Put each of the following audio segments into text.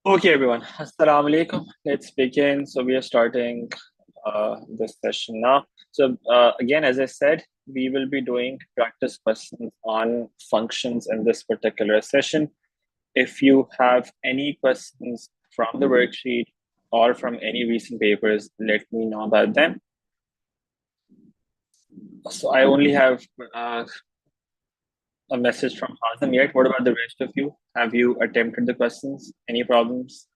Okay, everyone. Assalamu alaikum. Let's begin. So we are starting this session now. So again, as I said, we will be doing practice questions on functions in this particular session. If you have any questions from the worksheet or from any recent papers, let me know about them. So I only have a message from Hazem yet. What about the rest of you? Have you attempted the questions? Any problems?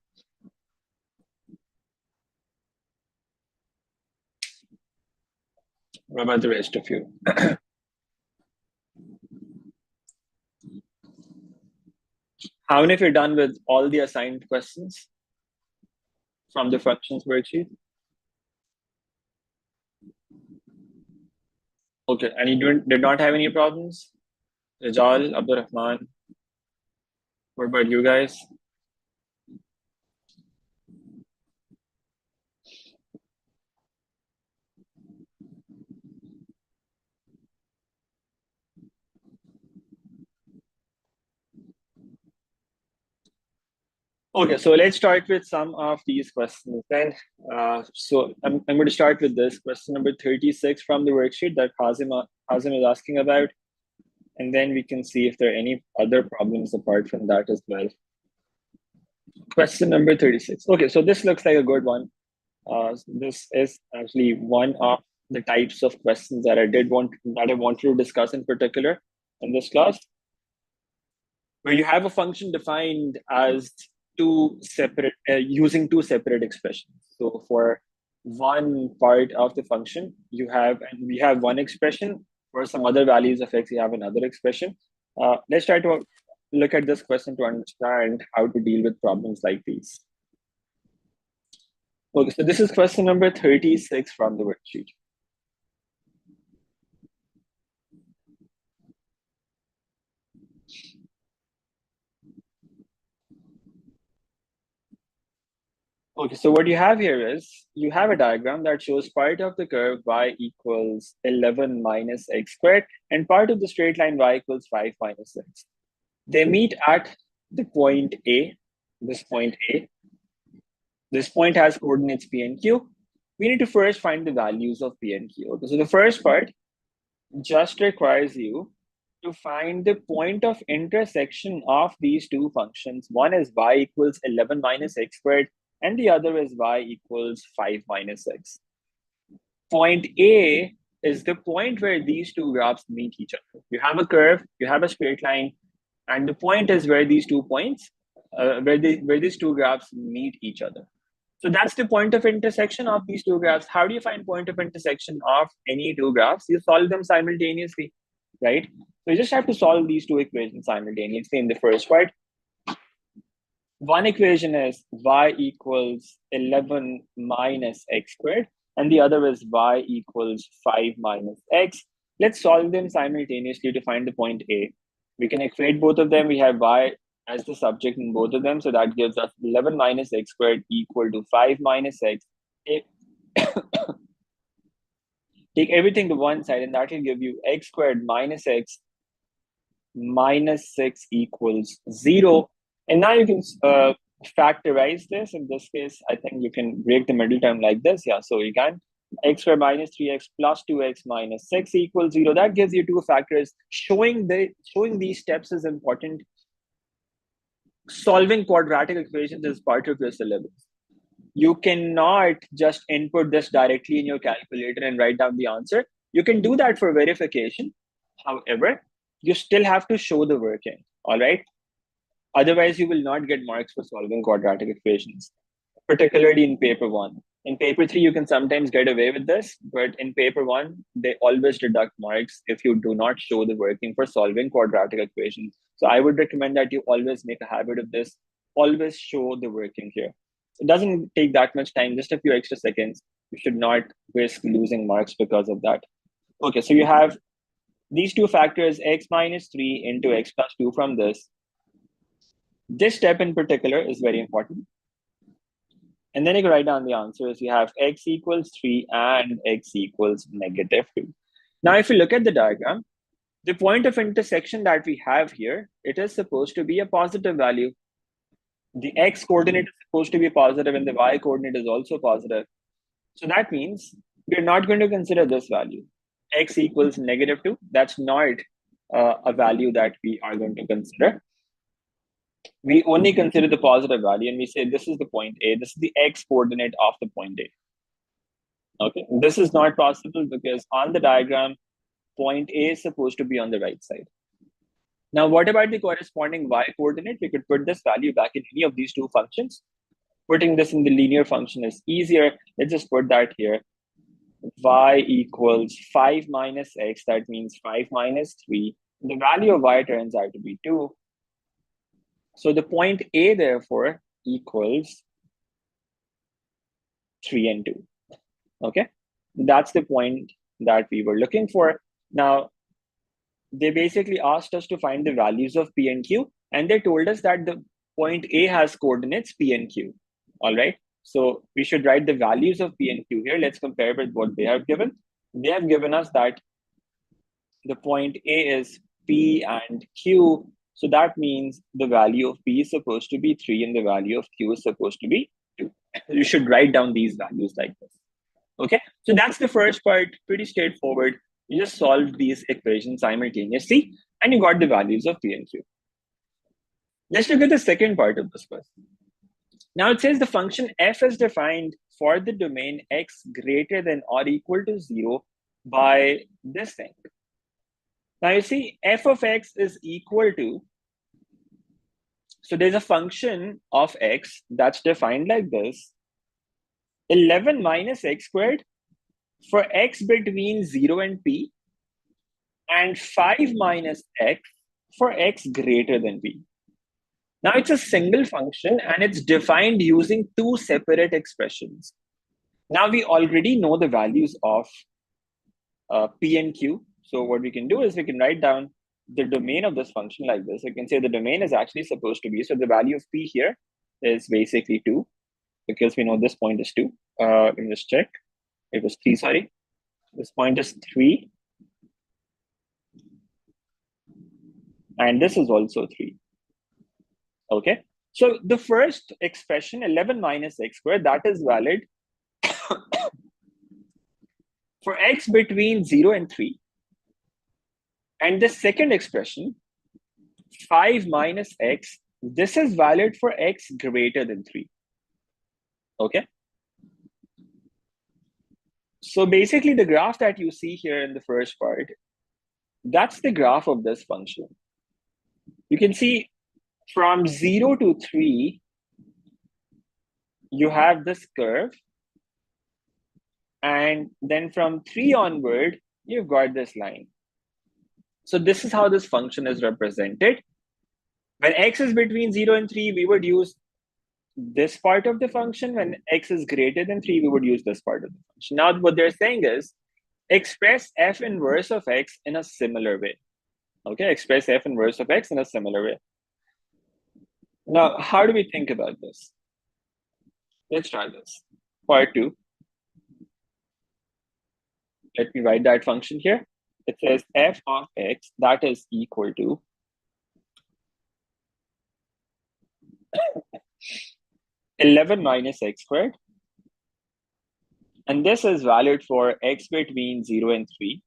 What about the rest of you? How many of you are done with all the assigned questions from the functions worksheet? Okay, and you did not have any problems? Rijal, Abdurrahman, what about you guys? Okay, so let's start with some of these questions then. So I'm going to start with this question number 36 from the worksheet that Hazim is asking about. And then we can see if there are any other problems apart from that as well. Question number 36. Okay, so this looks like a good one. This is actually one of the types of questions that I wanted to discuss in particular in this class, where you have a function defined as using two separate expressions. So for one part of the function, we have one expression. For some other values of x, you have another expression. Let's try to look at this question to understand how to deal with problems like these. Okay, so this is question number 36 from the worksheet. Okay, so what you have here is you have a diagram that shows part of the curve y equals 11 minus x squared and part of the straight line y equals 5 minus x. They meet at the point A, this point A. This point has coordinates P and Q. We need to first find the values of P and Q. Okay, so the first part just requires you to find the point of intersection of these two functions. One is y equals 11 minus x squared, and the other is y equals 5 minus x. Point A is the point where these two graphs meet each other. You have a curve, you have a straight line, and the point is where these 2 points, where these two graphs meet each other. So that's the point of intersection of these two graphs. How do you find point of intersection of any two graphs? You solve them simultaneously, right? So you just have to solve these two equations simultaneously in the first part. One equation is y equals 11 minus x squared, and the other is y equals 5 minus x. Let's solve them simultaneously to find the point A. We can equate both of them. We have y as the subject in both of them. So that gives us 11 minus x squared equal to 5 minus x. Take everything to one side, and that will give you x squared minus x minus 6 equals 0. And now you can factorize this. In this case, I think you can break the middle term like this. Yeah, so you can x squared minus 3x plus 2x minus 6 equals 0. That gives you two factors. Showing these steps is important. Solving quadratic equations is part of your syllabus. You cannot just input this directly in your calculator and write down the answer. You can do that for verification. However, you still have to show the working, all right? Otherwise, you will not get marks for solving quadratic equations, particularly in paper 1. In paper 3, you can sometimes get away with this, but in paper 1, they always deduct marks if you do not show the working for solving quadratic equations. So I would recommend that you always make a habit of this. Always show the working here. It doesn't take that much time, just a few extra seconds. You should not risk losing marks because of that. Okay, so you have these two factors, x minus 3 into x plus 2 from this. This step in particular is very important. And then you can write down the answers. You have x equals 3 and x equals negative 2. Now, if you look at the diagram, the point of intersection that we have here, it is supposed to be a positive value. The x coordinate is supposed to be positive and the y coordinate is also positive. So that means we're not going to consider this value. X equals -2. That's not a value that we are going to consider. We only consider the positive value and we say this is the point A. This is the x coordinate of the point A. Okay, this is not possible because on the diagram, point A is supposed to be on the right side. Now, what about the corresponding y coordinate? We could put this value back in any of these two functions. Putting this in the linear function is easier. Let's just put that here. Y equals 5 minus x. That means 5 minus 3. The value of y turns out to be 2. So the point A, therefore, equals 3 and 2. Okay, that's the point that we were looking for. Now, they basically asked us to find the values of P and Q, and they told us that the point A has coordinates P and Q. All right, so we should write the values of P and Q here. Let's compare with what they have given. They have given us that the point A is P and Q. So that means the value of P is supposed to be 3 and the value of Q is supposed to be 2. You should write down these values like this. Okay, so that's the first part, pretty straightforward. You just solved these equations simultaneously and you got the values of P and Q. Let's look at the second part of this question. Now it says the function f is defined for the domain x greater than or equal to 0 by this thing. Now you see f of x is equal to, so there's a function of x that's defined like this, 11 minus x squared for x between 0 and p, and 5 minus x for x greater than p. Now it's a single function and it's defined using two separate expressions. Now we already know the values of p and q. So what we can do is we can write down the domain of this function like this. You can say the domain is actually supposed to be, so the value of p here is basically 2, because we know this point is 2. Let me just check. It was 3, sorry. This point is 3. And this is also 3. Okay. So the first expression, 11 minus x squared, that is valid for x between 0 and 3. And the second expression, 5 minus x, this is valid for x greater than 3. Okay. So basically the graph that you see here in the first part, that's the graph of this function. You can see from 0 to 3, you have this curve. And then from 3 onward, you've got this line. So this is how this function is represented. When x is between 0 and 3, we would use this part of the function. When x is greater than 3, we would use this part of the function. Now what they're saying is, express f inverse of x in a similar way. Okay, express f inverse of x in a similar way. Now, how do we think about this? Let's try this. Part 2. Let me write that function here. It says f of x, that is equal to (11 minus x squared). And this is valid for x between 0 and 3.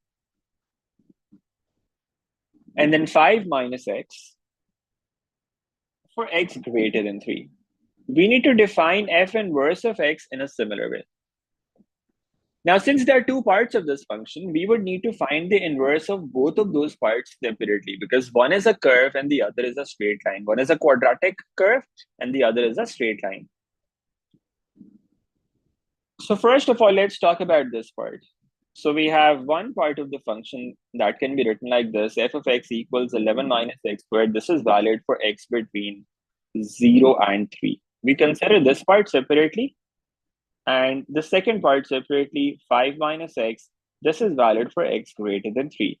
And then 5 minus x for x greater than 3. We need to define f inverse of x in a similar way. Now, since there are two parts of this function, we would need to find the inverse of both of those parts separately, because one is a curve and the other is a straight line. One is a quadratic curve and the other is a straight line. So first of all, let's talk about this part. So we have one part of the function that can be written like this: f of x equals 11 minus x squared. This is valid for x between 0 and 3. We consider this part separately. And the second part separately, 5 minus x, this is valid for x greater than 3.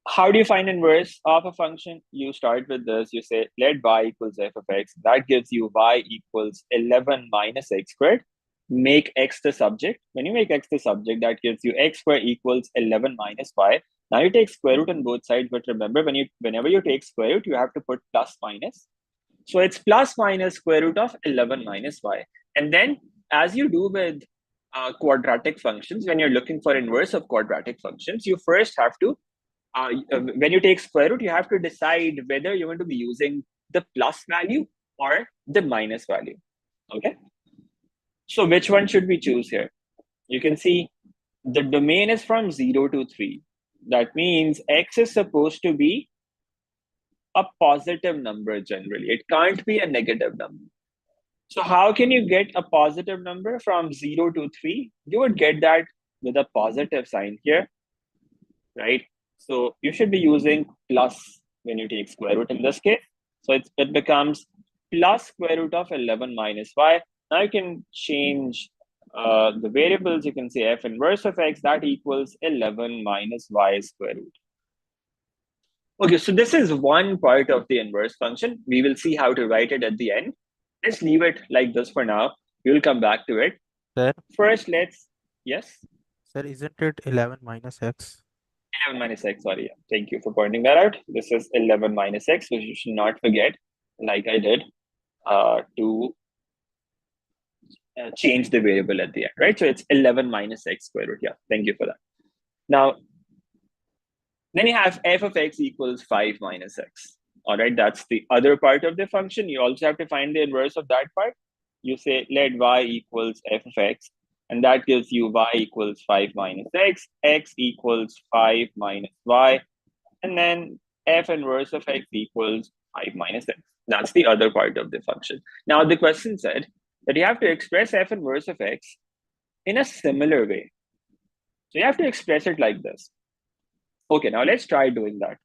How do you find inverse of a function? You start with this. You say, let y equals f of x. That gives you y equals 11 minus x squared. make x the subject. When you make x the subject, that gives you x squared equals 11 minus y. Now you take square root on both sides, but remember, whenever you take square root, you have to put plus minus. So it's plus minus square root of 11 minus y. And then, as you do with quadratic functions, when you're looking for inverse of quadratic functions, you first have to, when you take square root, you have to decide whether you want to be using the plus value or the minus value. Okay. So which one should we choose here? You can see the domain is from 0 to 3. That means x is supposed to be a positive number generally. It can't be a negative number. So how can you get a positive number from 0 to 3? You would get that with a positive sign here, right? So you should be using plus when you take square root in this case. So it becomes plus square root of 11 minus y. Now you can change the variables. You can say f inverse of x, that equals 11 minus y square root. Okay, so this is one part of the inverse function. We will see how to write it at the end. Let's leave it like this for now. We will come back to it. Sir, First, yes? sir, isn't it 11 minus x? 11 minus x, sorry. Thank you for pointing that out. This is 11 minus x, which you should not forget, like I did, to change the variable at the end, right? So it's 11 minus x square root. Yeah, thank you for that. Now, then you have f of x equals 5 minus x. All right, that's the other part of the function. You also have to find the inverse of that part. You say let y equals f of x, and that gives you y equals 5 minus x equals 5 minus y, and then f inverse of x equals 5 minus x. That's the other part of the function. Now, the question said that you have to express f inverse of x in a similar way. So you have to express it like this. Okay, now let's try doing that.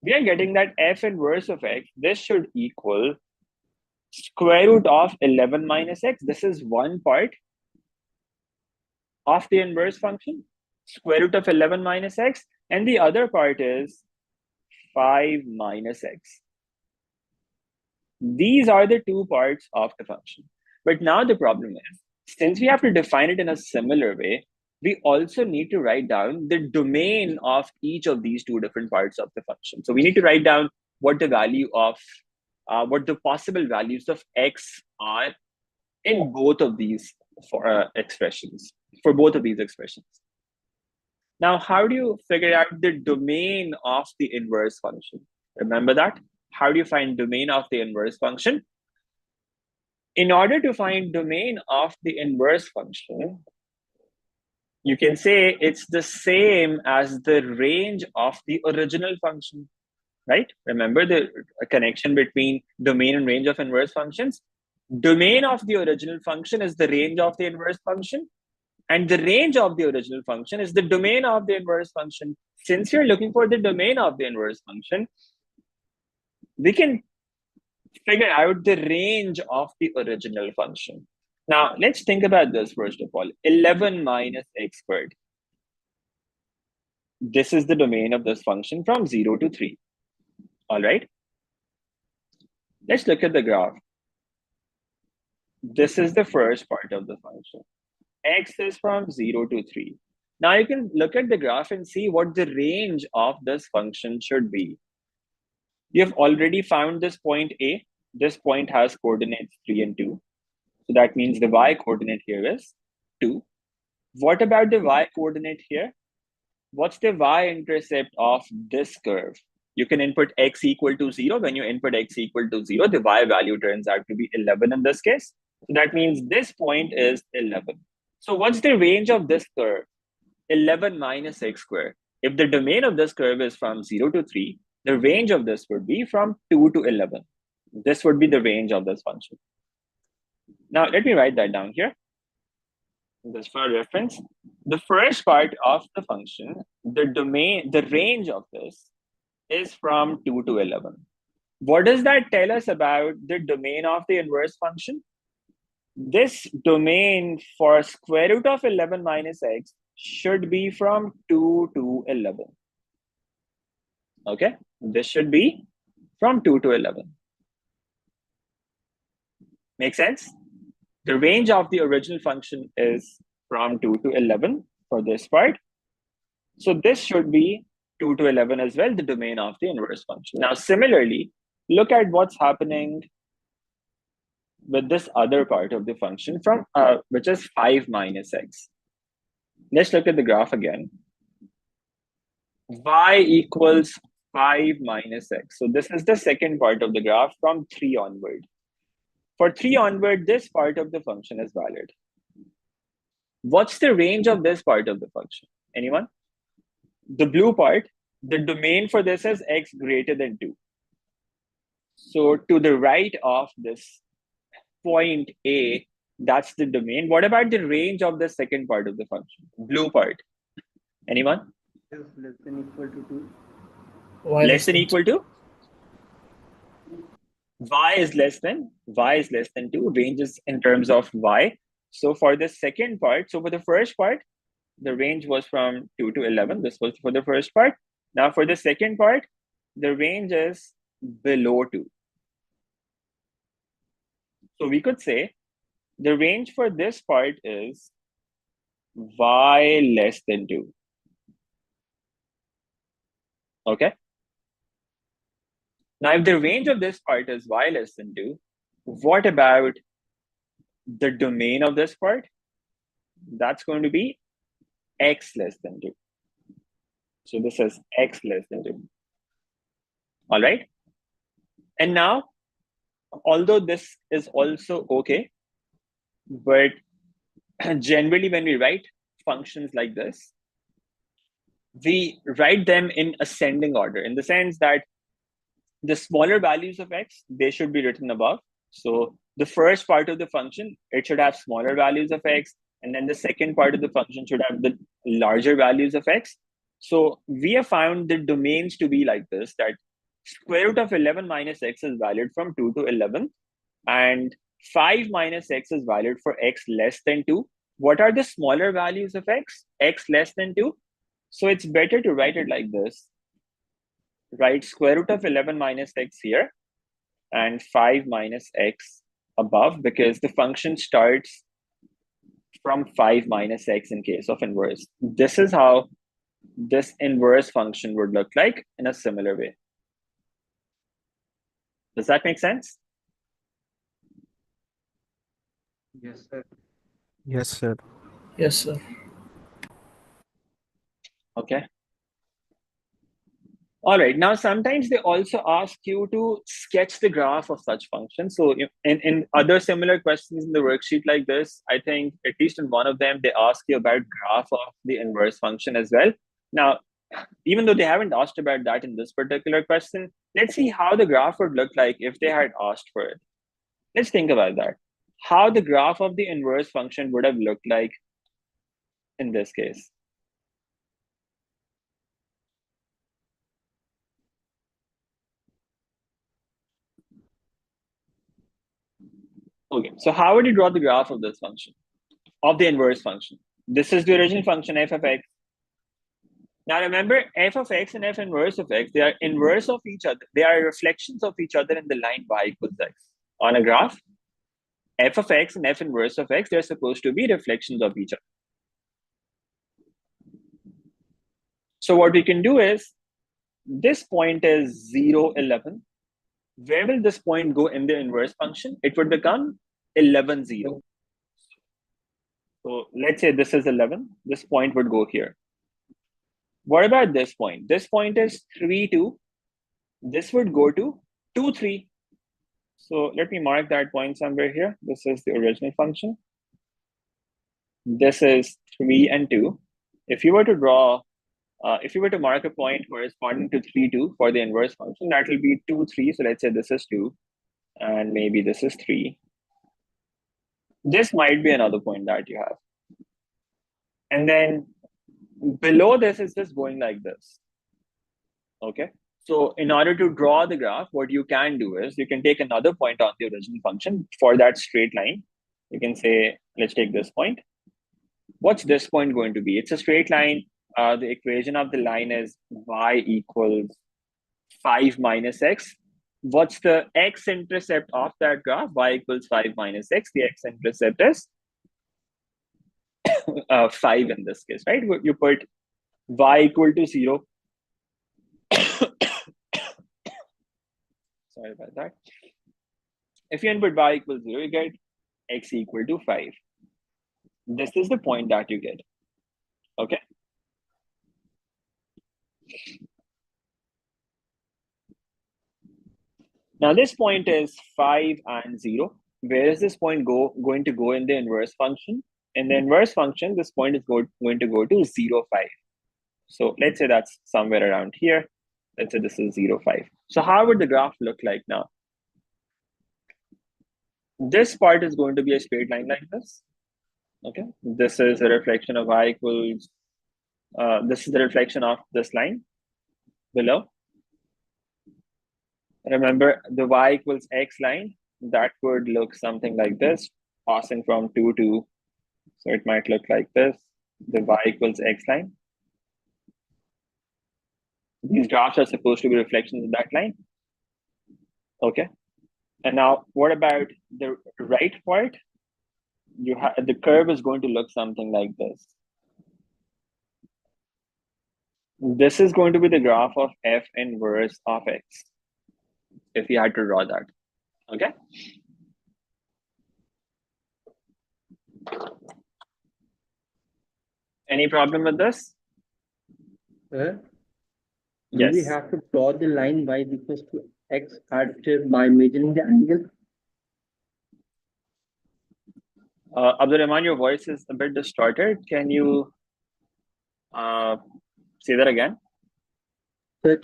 We are getting that f inverse of x, this should equal square root of 11 minus x. This is one part of the inverse function, square root of 11 minus x, and the other part is 5 minus x. These are the two parts of the function. But now the problem is, since we have to define it in a similar way, we also need to write down the domain of each of these two different parts of the function. So we need to write down what the value of, what the possible values of x are in both of these expressions, for both of these expressions. Now, how do you figure out the domain of the inverse function? Remember that? How do you find domain of the inverse function? In order to find domain of the inverse function, you can say it's the same as the range of the original function, right? Remember the connection between domain and range of inverse functions? Domain of the original function is the range of the inverse function, and the range of the original function is the domain of the inverse function. Since you're looking for the domain of the inverse function, we can figure out the range of the original function. Now, let's think about this first of all. 11 minus x squared. This is the domain of this function from 0 to 3. All right. Let's look at the graph. This is the first part of the function. X is from 0 to 3. Now you can look at the graph and see what the range of this function should be. You have already found this point A. This point has coordinates 3 and 2. So that means the y coordinate here is 2. What about the y coordinate here? What's the y-intercept of this curve? You can input x equal to 0. When you input x equal to 0, the y value turns out to be 11 in this case. So that means this point is 11. So what's the range of this curve? 11 minus x squared. If the domain of this curve is from 0 to 3, the range of this would be from 2 to 11. This would be the range of this function. Now, let me write that down here. Just for reference, the first part of the function, the range of this is from 2 to 11. What does that tell us about the domain of the inverse function? This domain for square root of 11 minus x should be from 2 to 11. Okay, this should be from 2 to 11. Make sense? The range of the original function is from 2 to 11 for this part. So this should be 2 to 11 as well, the domain of the inverse function. Now, similarly, look at what's happening with this other part of the function from which is 5 minus x. Let's look at the graph again. Y equals 5 minus x. So this is the second part of the graph from 3 onward. For 3 onward, this part of the function is valid. What's the range of this part of the function? Anyone? The blue part, the domain for this is x greater than 2. So to the right of this point A, that's the domain. What about the range of the second part of the function? Blue part. Anyone? Is less than equal to 2. Less than equal to? Y is less than 2. Range is in terms of y. So for the second part, so for the first part, the range was from 2 to 11. This was for the first part. Now for the second part, the range is below 2. So we could say the range for this part is y less than 2. Okay. Now, if the range of this part is y less than 2, what about the domain of this part? That's going to be x less than 2. So this is x less than 2. All right. And now, although this is also okay, but generally when we write functions like this, we write them in ascending order, in the sense that the smaller values of x, they should be written above. So the first part of the function, it should have smaller values of x, and then the second part of the function should have the larger values of x. So we have found the domains to be like this, that square root of 11 minus x is valid from 2 to 11, and 5 minus x is valid for x less than 2. What are the smaller values of x? X less than 2. So it's better to write it like this. Write square root of 11 minus x here and 5 minus x above, because the function starts from 5 minus x in case of inverse. This is how this inverse function would look like in a similar way. Does that make sense? Yes, sir. Yes, sir. Yes, sir. Okay. All right. Now, sometimes they also ask you to sketch the graph of such functions. So in other similar questions in the worksheet like this, I think at least in one of them, they ask you about graph of the inverse function as well. Now, even though they haven't asked about that in this particular question, let's see how the graph would look like if they had asked for it. Let's think about that. How the graph of the inverse function would have looked like in this case. Okay, so how would you draw the graph of this function, of the inverse function? This is the original function f of x. Now remember, f of x and f inverse of x, they are inverse of each other. They are reflections of each other in the line y equals x. On a graph, f of x and f inverse of x, they're supposed to be reflections of each other. So what we can do is, this point is 0, 11. Where will this point go in the inverse function? It would become 11, 0. So let's say this is 11. This point would go here. What about this point? This point is 3, 2. This would go to 2, 3. So let me mark that point somewhere here. This is the original function. This is 3 and 2. If you were to draw, if you were to mark a point corresponding to 3, 2 for the inverse function, that will be 2, 3. So let's say this is 2, and maybe this is 3. This might be another point that you have. And then below this is just going like this. Okay. So in order to draw the graph, what you can do is you can take another point on the original function for that straight line. You can say, let's take this point. What's this point going to be? It's a straight line. The equation of the line is y equals 5 minus x. what's the x-intercept of that graph? Y equals 5 minus x. The x-intercept is 5 in this case, right? You put y equal to 0. Sorry about that. If you input y equals 0, you get x equal to 5. This is the point that you get. Okay. Now this point is 5 and 0. Where is this point going to go in the inverse function? In the inverse function, this point is going to go to 0, 5. So let's say that's somewhere around here. Let's say this is 0, 5. So how would the graph look like now? This part is going to be a straight line like this. Okay. This is a reflection of y equals, this is the reflection of this line below. Remember the y equals x line, that would look something like this, passing from 2 to, so it might look like this, the y equals x line. These graphs are supposed to be reflections of that line. Okay. And now what about the right part? You have the curve is going to look something like this. This is going to be the graph of f inverse of x, if you had to draw that. Okay. Any problem with this? Do Yes. we have to draw the line y equals to x by measuring the angle? Abdurrahman, your voice is a bit distorted. Can you say that again? So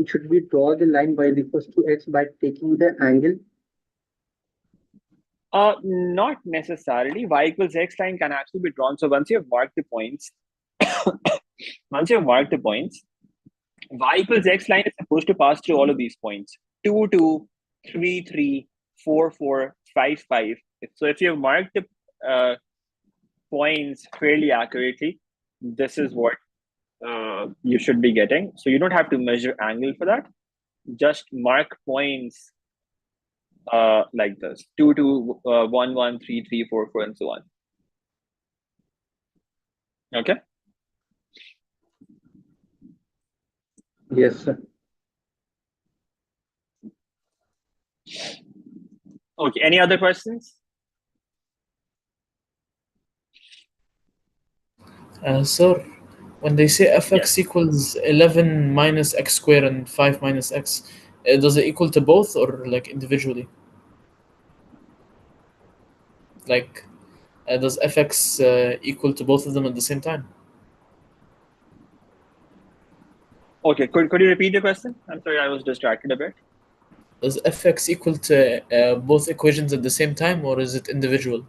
should we draw the line y equals to x by taking the angle? Not necessarily. Y equals x line can actually be drawn. So once you have marked the points, y equals x line is supposed to pass through all of these points. 2, 2, 3, 3, 4, 4, 5, 5. So if you have marked the points fairly accurately, this is what you should be getting. So you don't have to measure angle for that. Just mark points like this: 2, 2, 1, 1, 3, 3, 4, 4, and so on. Okay. Yes, sir. Okay. Any other questions? Sir, when they say fx Yes. equals 11 minus x squared and 5 minus x, does it equal to both or like individually? Like, does fx equal to both of them at the same time? Okay. Could you repeat the question? I'm sorry, I was distracted a bit. Does fx equal to both equations at the same time, or is it individual?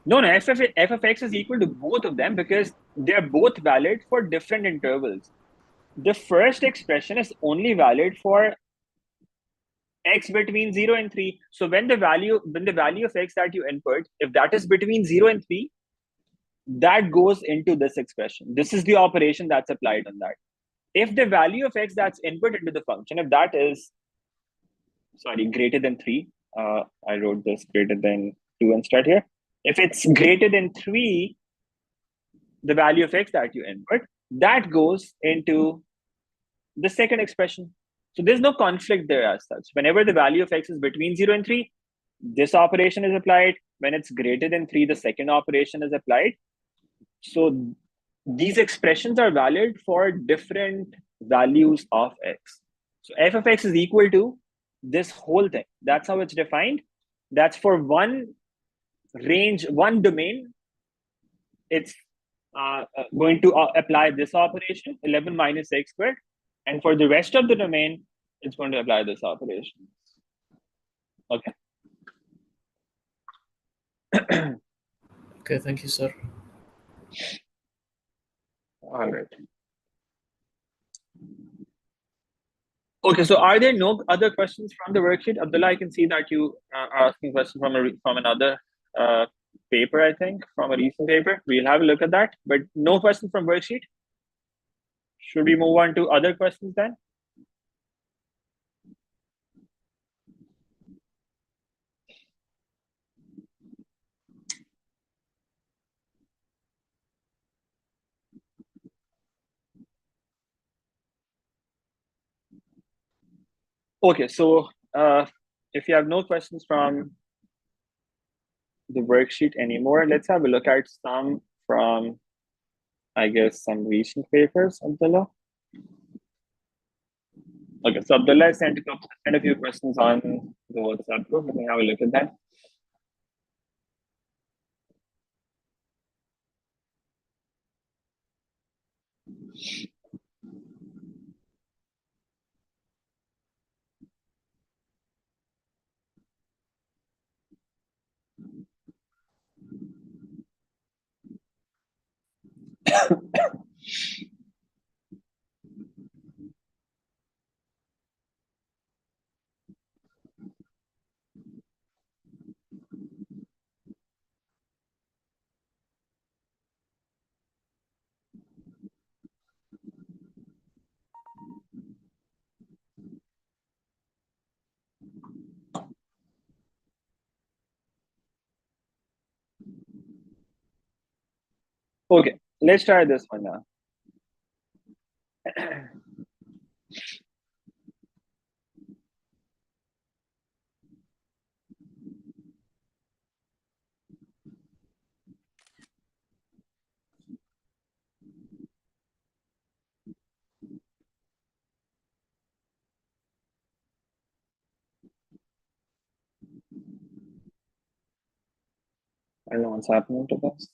No, f of x is equal to both of them because they're both valid for different intervals. The first expression is only valid for x between 0 and 3. So when the value of x that you input, if that is between 0 and 3, that goes into this expression. This is the operation that's applied on that. If the value of x that's input into the function, if that is, greater than 3, I wrote this greater than 2 instead here. If it's greater than 3, the value of x that you input, that goes into the second expression. So there's no conflict there as such. Whenever the value of x is between 0 and 3, this operation is applied. When it's greater than 3, the second operation is applied. So these expressions are valid for different values of x. So f of x is equal to this whole thing. That's how it's defined. That's for one range, one domain. It's going to apply this operation, 11 minus x squared. And for the rest of the domain, it's going to apply this operation. Okay. Okay, thank you, sir. All right. Okay, so are there no other questions from the worksheet? Abdullah, I can see that you are asking questions from another paper, I think, from a recent paper. We'll have a look at that, but no questions from worksheet. Should we move on to other questions then? Okay, so if you have no questions from the worksheet anymore, let's have a look at some from, I guess, some recent papers, Abdullah. Okay, so Abdullah sent a few questions on the WhatsApp group. Let me have a look at that. Okay, let's try this one now. I don't know what's happening to this.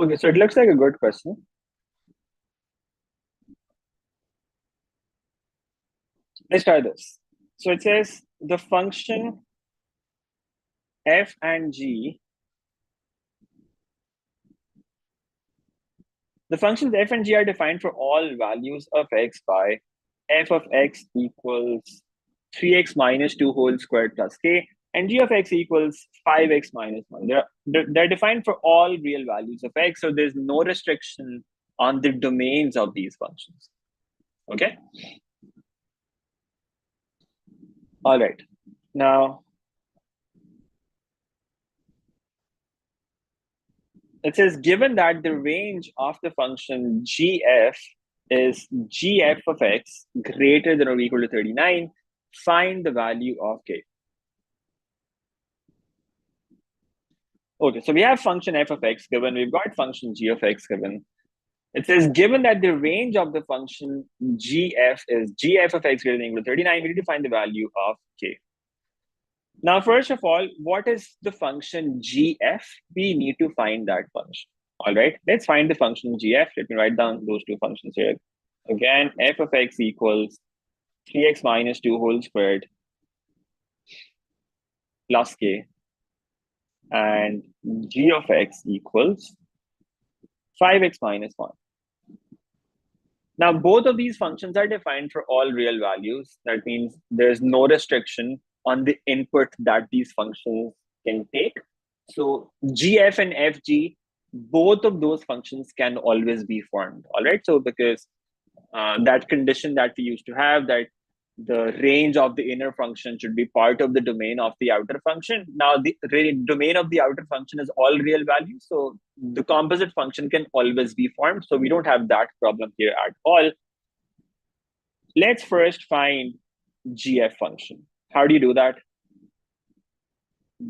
Okay, so it looks like a good question. Let's try this. So it says the function f and g, the functions f and g are defined for all values of x by f of x equals 3x minus 2 whole squared plus k, and g of x equals 5x minus 1. They're defined for all real values of x, so there's no restriction on the domains of these functions. Okay? All right. Now, it says, given that the range of the function gf is gf of x greater than or equal to 39, find the value of k. Okay, so we have function f of x given, we've got function g of x given. It says, given that the range of the function gf is gf of x greater than or equal to 39, we need to find the value of k. Now, first of all, what is the function gf? We need to find that function. All right, let's find the function gf. Let me write down those two functions here. Again, f of x equals 3x minus 2 whole squared plus k, and g of x equals 5x minus 1. Now, both of these functions are defined for all real values. That means there's no restriction on the input that these functions can take. So gf and fg, both of those functions can always be formed. All right. So because that condition that we used to have, that the range of the inner function should be part of the domain of the outer function. Now the domain of the outer function is all real values. So the composite function can always be formed. So we don't have that problem here at all. Let's first find gf function. How do you do that?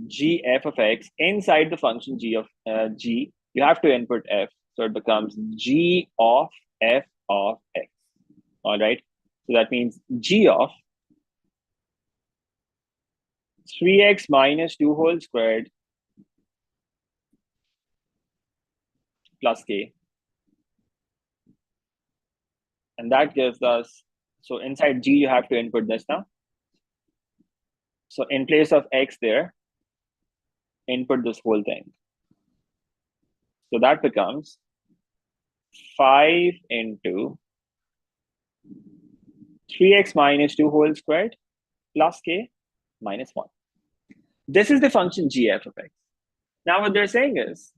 Gf of x inside the function g of g, you have to input f. So it becomes g of f of x. All right. So that means g of 3x minus 2 whole squared plus k. And that gives us, so inside g, you have to input this now. So in place of x there, input this whole thing. So that becomes 5 into 3x minus 2 whole squared plus k minus 1. This is the function gf of x. Now what they're saying is,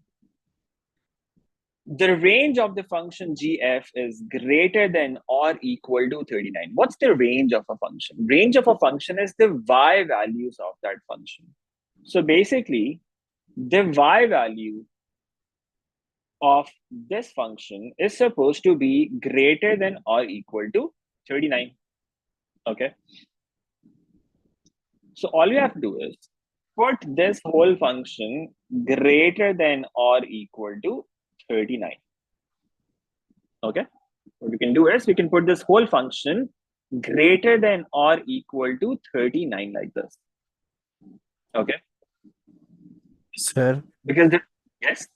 the range of the function gf is greater than or equal to 39. What's the range of a function? Range of a function is the y values of that function. So basically, the y value of this function is supposed to be greater than or equal to 39. Okay. So all you have to do is put this whole function greater than or equal to 39. Okay. What we can do is we can put this whole function greater than or equal to 39 like this. Okay. Sir, Because yes.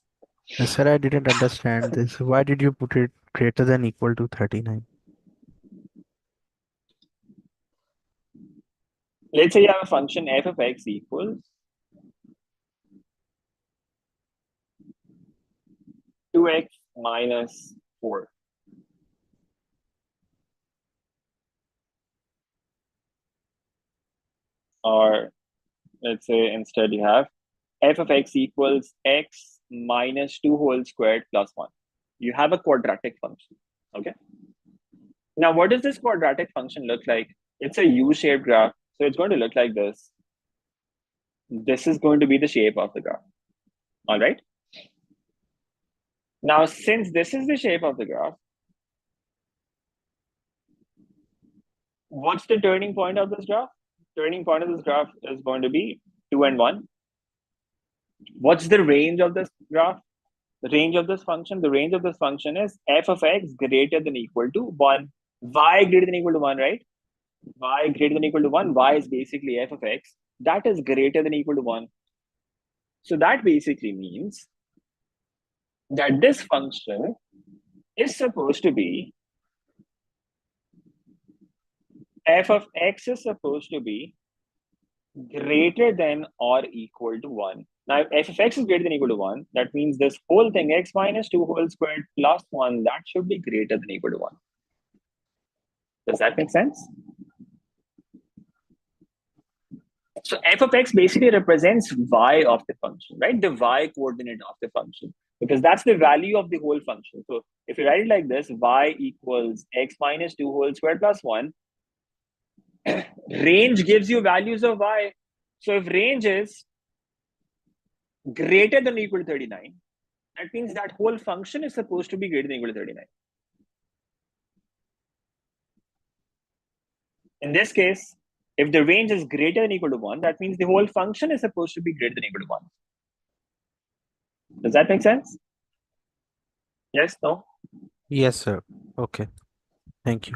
sir, I didn't understand this. Why did you put it greater than equal to 39? Let's say you have a function f of x equals 2x minus 4. Or let's say instead you have f of x equals x minus 2 whole squared plus 1. You have a quadratic function. Okay. Now, what does this quadratic function look like? It's a U-shaped graph. So it's going to look like this. This is going to be the shape of the graph. All right. Now, since this is the shape of the graph, what's the turning point of this graph? Turning point of this graph is going to be 2 and 1. What's the range of this graph? The range of this function? The range of this function is f of x greater than equal to 1. Y greater than equal to 1, right? Y greater than equal to 1. Y is basically f of x. That is greater than equal to 1. So that basically means that this function is supposed to be, f of x is supposed to be greater than or equal to 1. Now, if f of x is greater than equal to 1, that means this whole thing, x minus 2 whole squared plus 1, that should be greater than equal to 1. Does that make sense? So f of x basically represents y of the function, right? The y coordinate of the function, because that's the value of the whole function. So if you write it like this, y equals x minus 2 whole squared plus 1, range gives you values of y. So if range is greater than or equal to 39, that means that whole function is supposed to be greater than or equal to 39. In this case, if the range is greater than or equal to 1, that means the whole function is supposed to be greater than or equal to 1. Does that make sense? Yes, no? Yes, sir. Okay. Thank you.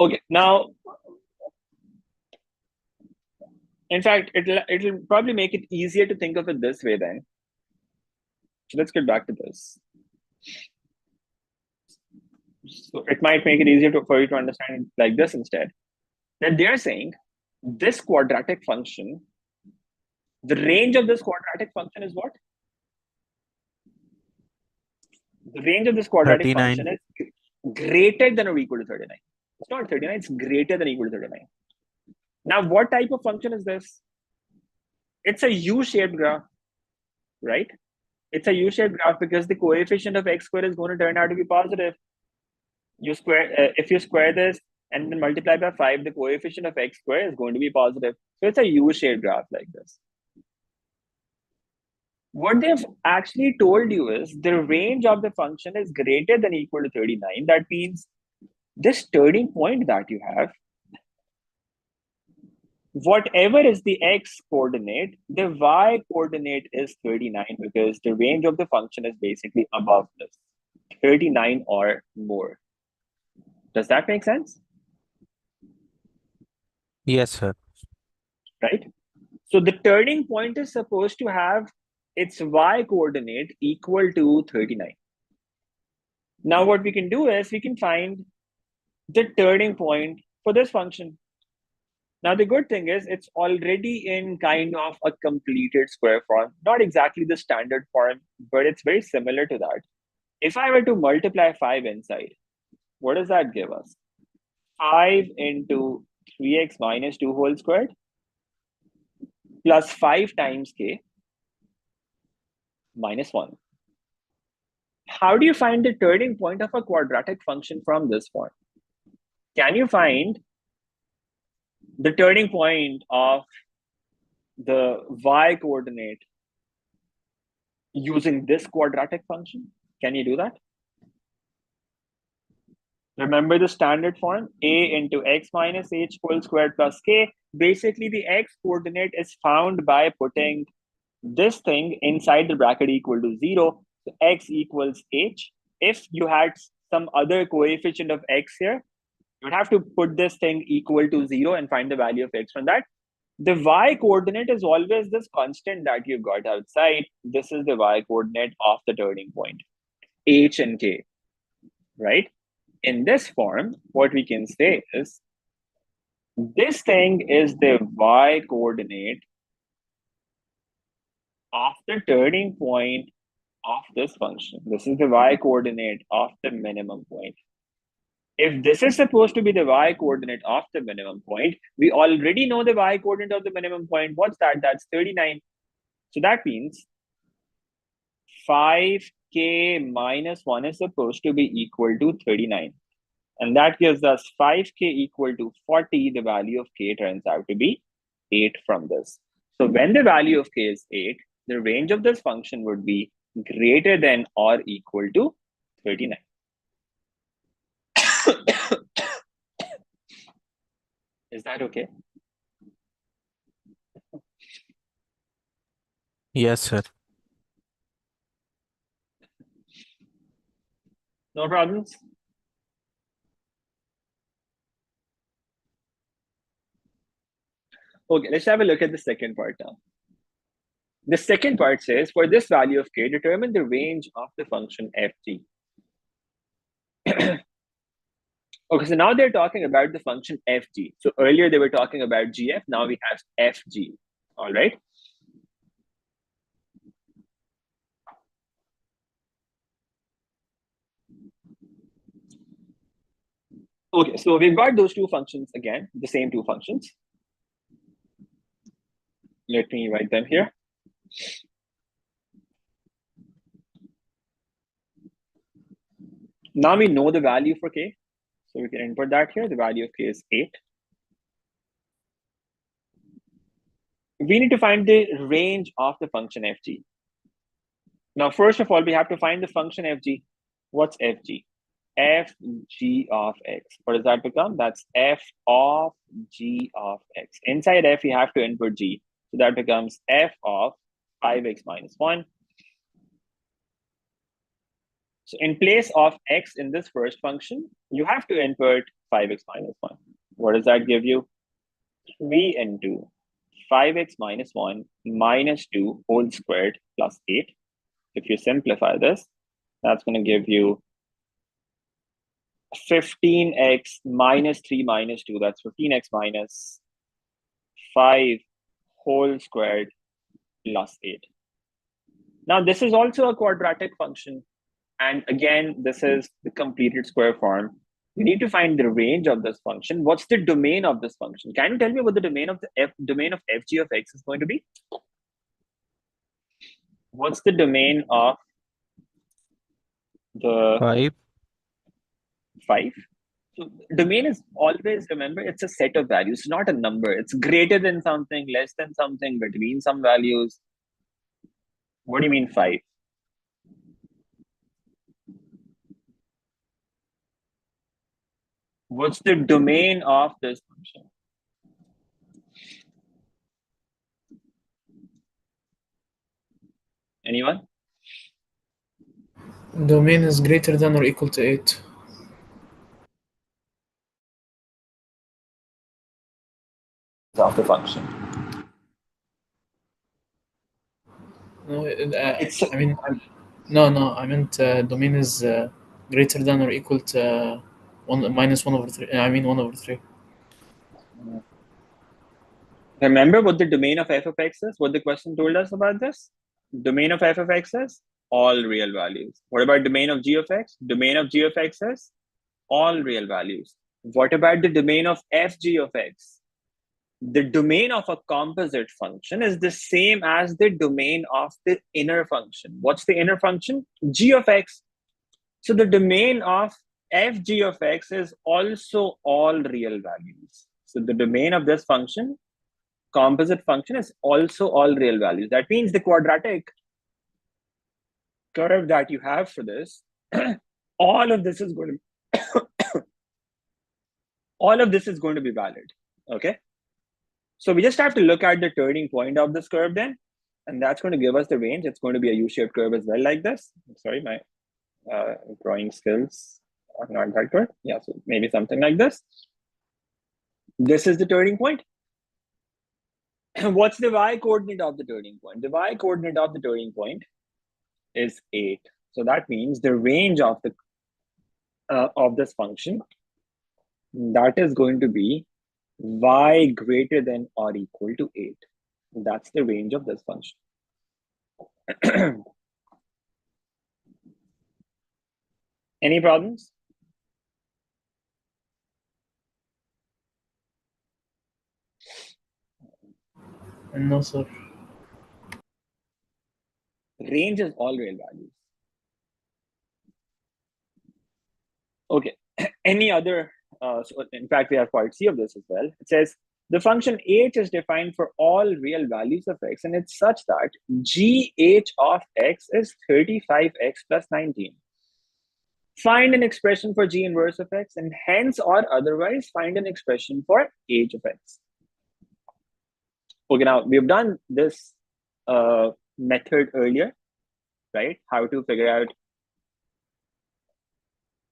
Okay, now, in fact, it'll probably make it easier to think of it this way then. So let's get back to this. So it might make it easier for you to understand it like this instead. That they're saying this quadratic function, the range of this quadratic function is what? The range of this quadratic 39. function is greater than or equal to 39. It's not 39, it's greater than or equal to 39. Now, what type of function is this? It's a U-shaped graph, right? It's a U-shaped graph because the coefficient of x squared is going to turn out to be positive. If you square this and then multiply by 5, the coefficient of x squared is going to be positive. So it's a U-shaped graph like this. What they've actually told you is the range of the function is greater than or equal to 39. That means this turning point that you have, whatever is the x coordinate, the y coordinate is 39 because the range of the function is basically above this. 39 or more. Does that make sense? Yes, sir. Right? So the turning point is supposed to have its y coordinate equal to 39. Now what we can do is we can find the turning point for this function. Now the good thing is it's already in kind of a completed square form, not exactly the standard form, but it's very similar to that. If I were to multiply 5 inside, what does that give us? 5 into 3x minus 2 whole squared plus 5 times k minus 1. How do you find the turning point of a quadratic function from this form? Can you find the turning point of the y coordinate using this quadratic function? Can you do that? Remember the standard form, a into x minus h whole squared plus k. Basically, the x coordinate is found by putting this thing inside the bracket equal to 0. So x equals h. If you had some other coefficient of x here, you would have to put this thing equal to 0 and find the value of x from that. The y coordinate is always this constant that you got outside. This is the y coordinate of the turning point, h and k, right? In this form, what we can say is this thing is the y coordinate of the turning point of this function. This is the y coordinate of the minimum point. If this is supposed to be the y coordinate of the minimum point, we already know the y coordinate of the minimum point. What's that? That's 39. So that means 5k minus 1 is supposed to be equal to 39. And that gives us 5k equal to 40. The value of k turns out to be 8 from this. So when the value of k is 8, the range of this function would be greater than or equal to 39. Is that okay? Yes, sir. No problems? Okay, let's have a look at the second part now. The second part says, for this value of k, determine the range of the function ft. Okay, so now they're talking about the function fg. So earlier they were talking about gf, now we have fg, all right? Okay, so we've got those two functions again, the same two functions. Let me write them here. Now we know the value for k, so we can input that here. The value of k is 8. We need to find the range of the function fg. Now, first of all, we have to find the function fg. What's fg? Fg of x. What does that become? That's f of g of x. Inside f, you have to input g. So that becomes f of 5x minus 1. So in place of x in this first function, you have to input 5x minus 1. What does that give you? 3 into 5x minus 1 minus 2 whole squared plus 8. If you simplify this, that's going to give you 15x minus 3 minus 2. That's 15x minus 5 whole squared plus 8. Now, this is also a quadratic function. And again, this is the completed square form. We need to find the range of this function. What's the domain of this function? Can you tell me what the domain of the domain of fg of x is going to be? What's the domain of the 5. 5? So domain is always, remember, it's a set of values, not a number. It's greater than something, less than something, between some values. What do you mean 5? What's the domain of this function? Anyone? Domain is greater than or equal to 8. Of the function. No, It's I mean, no, I meant domain is greater than or equal to 1 minus 1 over 3. I mean 1 over 3. remember what the domain of f of x is? What the question told us about this? Domain of f of x is all real values. What about domain of g of x? Domain of g of x is all real values. What about the domain of fg of x? The domain of a composite function is the same as the domain of the inner function. What's the inner function? G of x. So the domain of fg of x is also all real values. So the domain of this function, composite function, is also all real values. That means the quadratic curve that you have for this, all of this is going to all of this is going to be valid. Okay. So we just have to look at the turning point of this curve then, and that's going to give us the range. It's going to be a U-shaped curve as well, like this. Sorry, my drawing skills are not that good. Yeah, so maybe something like this. This is the turning point. What's the y-coordinate of the turning point? The y-coordinate of the turning point is 8. So that means the range of the of this function, that is going to be y greater than or equal to 8. That's the range of this function. Any problems? No, sir. Range is all real values. Okay. Any other? So in fact, we have part C of this as well. It says the function h is defined for all real values of x, and it's such that gh of x is 35x plus 19. Find an expression for g inverse of x, and hence or otherwise find an expression for h of x. Okay, now we've done this method earlier, right? How to figure out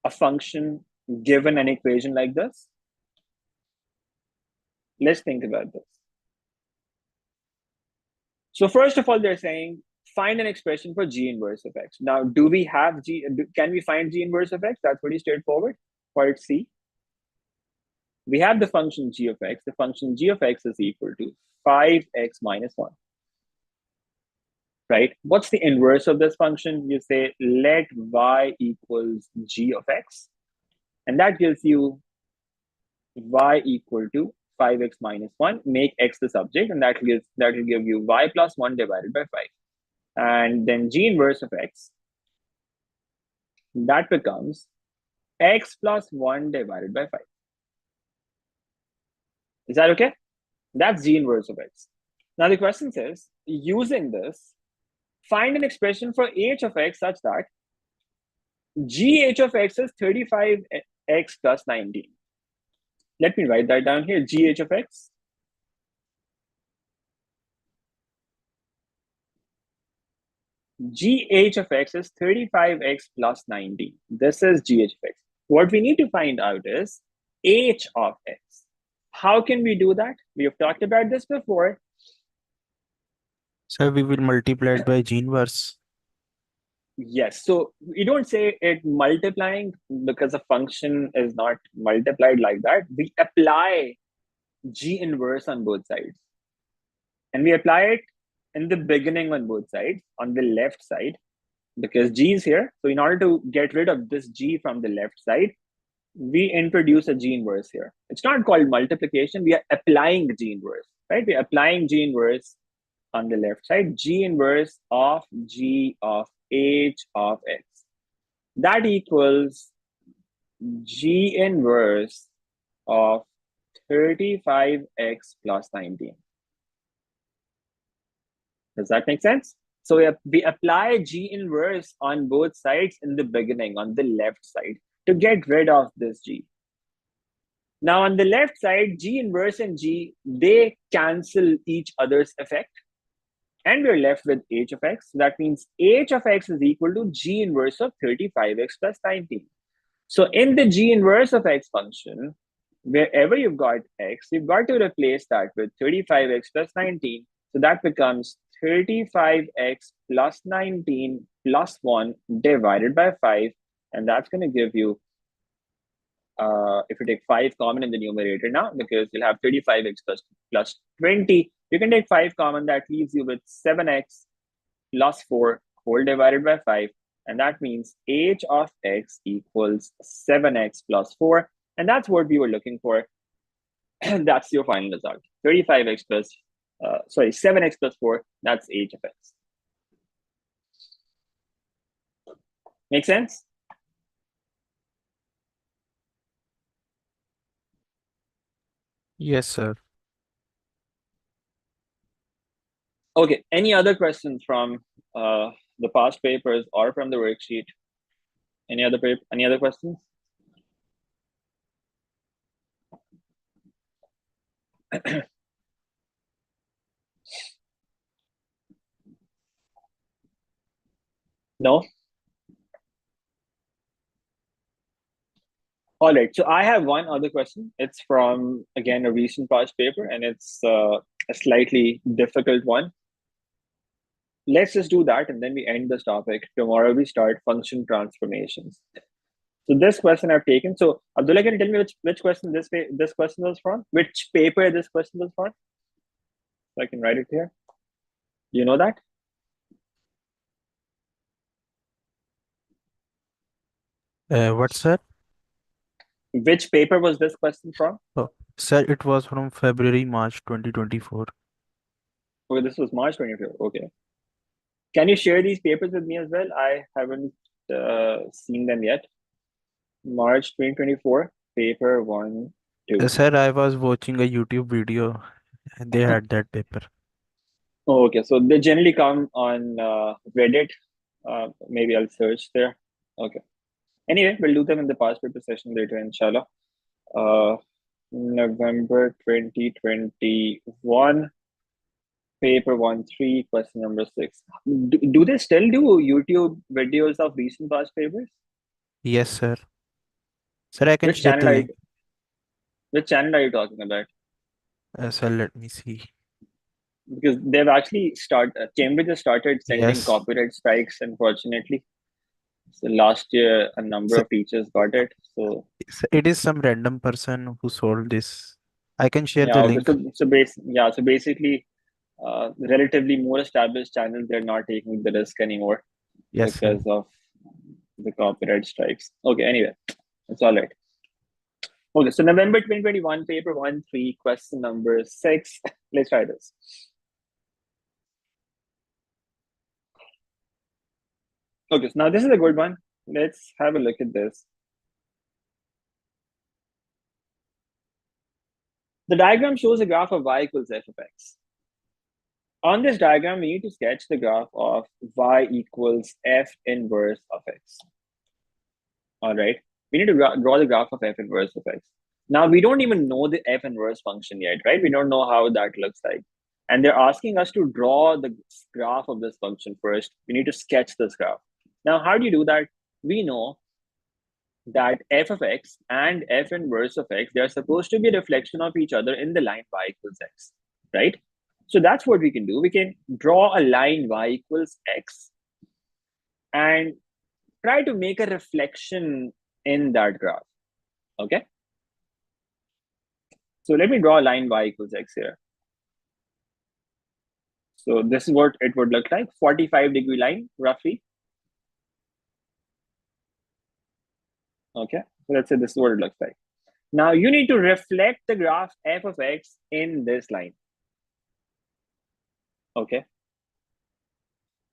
a function given an equation like this. Let's think about this. So first of all, they're saying find an expression for g inverse of x. Now, do we have can we find g inverse of x? That's pretty straightforward. Part C. We have the function g of x. The function g of x is equal to 5x minus 1. Right? What's the inverse of this function? You say let y equals g of x. And that gives you y equal to 5x minus 1. Make x the subject, and that will give you y plus 1 divided by 5. And then g inverse of x, that becomes x plus 1 divided by 5. Is that okay? That's g inverse of x. Now the question says, using this, find an expression for h of x such that gh of x is 35x plus 19. Let me write that down here, gh of x. gh of x is 35x plus 19. This is gh of x. What we need to find out is h of x. How can we do that? We have talked about this before. So we will multiply it by g inverse. Yes, so we don't say it multiplying because a function is not multiplied like that. We apply g inverse on both sides. And we apply it in the beginning on both sides, on the left side, because g is here. So in order to get rid of this g from the left side, we introduce a g inverse here. It's not called multiplication. We are applying g inverse, right? We're applying g inverse on the left side, g inverse of g of h of x. That equals g inverse of 35x plus 19. Does that make sense? So we apply g inverse on both sides in the beginning, on the left side, to get rid of this g. Now on the left side, g inverse and g, they cancel each other's effect. And we're left with h of x. That means h of x is equal to g inverse of 35x plus 19. So in the g inverse of x function, wherever you've got x, you've got to replace that with 35x plus 19. So that becomes 35x plus 19 plus 1 divided by 5. And that's going to give you, if you take 5 common in the numerator now, because you'll have 35x plus 20, you can take 5 common. That leaves you with 7x plus 4 whole divided by 5. And that means h of x equals 7x plus 4. And that's what we were looking for. And that's your final result. 35x plus, 7x plus 4, that's h of x. Make sense? Yes, sir. Okay, any other questions from the past papers or from the worksheet? Any other questions? No? All right, so I have one other question. It's from, again, a recent past paper, and it's a slightly difficult one. Let's just do that, and then we end this topic. Tomorrow we start function transformations. So this question I've taken. So Abdullah, can you tell me which question this question was from? Which paper this question was from? So I can write it here. You know that? What, sir? Which paper was this question from? Oh, sir, it was from March 2024. Okay, this was March 24. Okay. Can you share these papers with me as well? I haven't seen them yet. March 2024, paper 1, 2. Sir, I was watching a YouTube video and they had that paper. Oh, okay, so they generally come on Reddit. Maybe I'll search there. Okay. Anyway, we'll do them in the past paper session later, inshallah. November 2021, paper 1-3, question number 6. Do they still do YouTube videos of recent past papers? Yes, sir. Sir, I can Which share channel the are link. Which channel are you talking about? Sir, let me see. Because they've actually Cambridge has started sending Yes. copyright strikes, unfortunately. So last year, a number So- of teachers got it. So It is some random person who sold this. I can share yeah, the okay. link. So basically, relatively more established channels, they're not taking the risk anymore Yes, sir. because of the copyright strikes. Okay, anyway, it's all right. Okay, so November 2021, paper 1-3, question number 6. Let's try this. Okay, so now this is a good one. Let's have a look at this. The diagram shows a graph of y equals f of x. On this diagram, we need to sketch the graph of y equals f inverse of x. All right, we need to draw the graph of f inverse of x. Now, we don't even know the f inverse function yet, right? We don't know how that looks like. And they're asking us to draw the graph of this function first. We need to sketch this graph. Now, how do you do that? We know that f of x and f inverse of x, they're supposed to be a reflection of each other in the line y equals x, right? So that's what we can do. We can draw a line y equals x and try to make a reflection in that graph, okay? So let me draw a line y equals x here. So this is what it would look like, 45-degree line, roughly. Okay, so let's say this is what it looks like. Now you need to reflect the graph f of x in this line. Okay.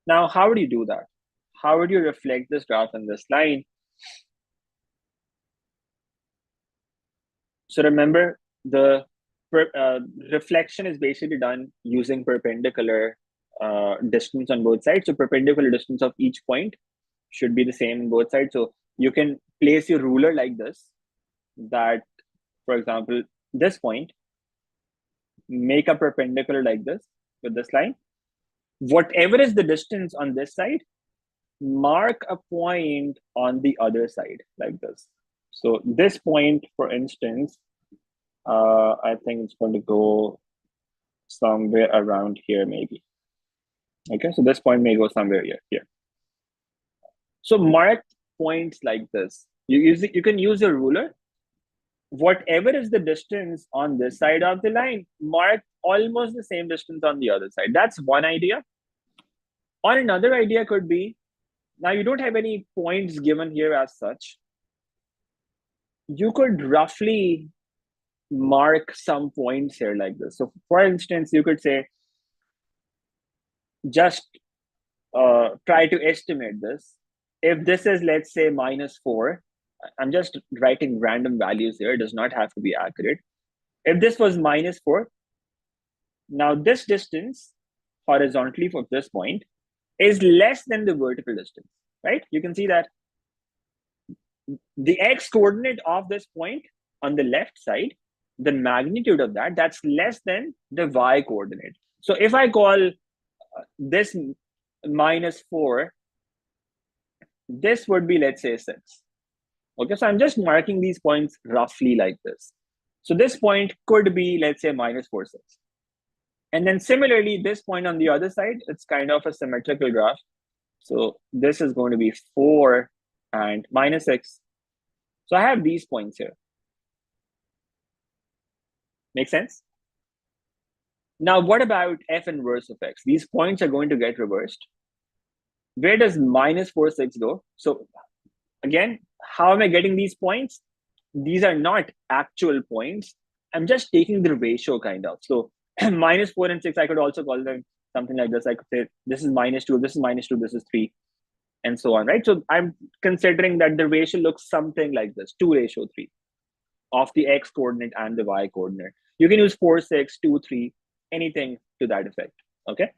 Now, how would you do that? How would you reflect this graph in this line? So remember, the reflection is basically done using perpendicular distance on both sides. So perpendicular distance of each point should be the same on both sides. So you can place your ruler like this, that, for example, this point, make a perpendicular like this with this line. whatever is the distance on this side, mark a point on the other side like this. So this point, for instance, I think it's going to go somewhere around here, maybe. Okay, so this point may go somewhere here. So mark points like this. You can use a ruler. Whatever is the distance on this side of the line, mark almost the same distance on the other side. That's one idea. Or another idea could be, now you don't have any points given here as such. You could roughly mark some points here like this. So for instance, you could say, just try to estimate this. If this is, let's say, -4, I'm just writing random values here. It does not have to be accurate. If this was -4, now this distance horizontally for this point is less than the vertical distance, right? You can see that the x coordinate of this point on the left side, the magnitude of that, that's less than the y coordinate. So if I call this -4, this would be, let's say, 6. Okay, so I'm just marking these points roughly like this. So this point could be, let's say, -4, 6. And then similarly, this point on the other side, it's kind of a symmetrical graph. So this is going to be 4 and -6. So I have these points here. Make sense? Now, what about f inverse of x? These points are going to get reversed. Where does -4, 6 go? So again, how am I getting these points? These are not actual points. I'm just taking the ratio kind of. So -4 and 6, I could also call them something like this. I could say this is -2, this is -2, this is 3, and so on, right? So I'm considering that the ratio looks something like this, 2:3 of the x coordinate and the y coordinate. You can use 4, 6, 2, 3, anything to that effect, okay?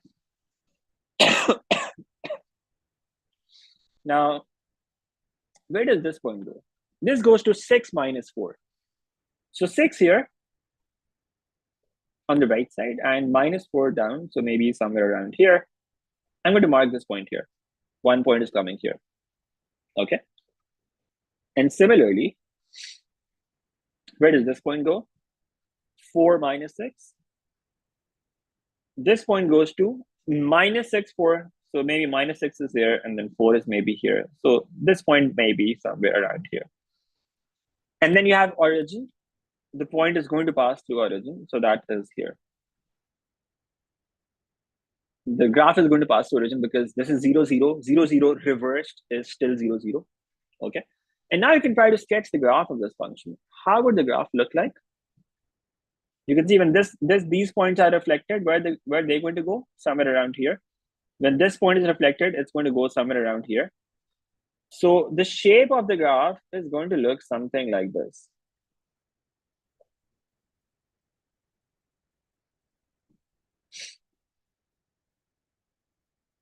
Now, where does this point go? This goes to 6 -4. So 6 here on the right side and -4 down, so maybe somewhere around here. I'm going to mark this point here. One point is coming here, okay? And similarly, where does this point go? 4 -6. This point goes to -6, 4. So maybe -6 is here, and then 4 is maybe here. So this point may be somewhere around here. And then you have origin. The point is going to pass through origin. So that is here. The graph is going to pass through origin because this is 0, 0. 0, 0 reversed is still 0, 0. Okay. And now you can try to sketch the graph of this function. How would the graph look like? You can see when these points are reflected, where they're going to go? Somewhere around here. When this point is reflected, it's going to go somewhere around here. So the shape of the graph is going to look something like this.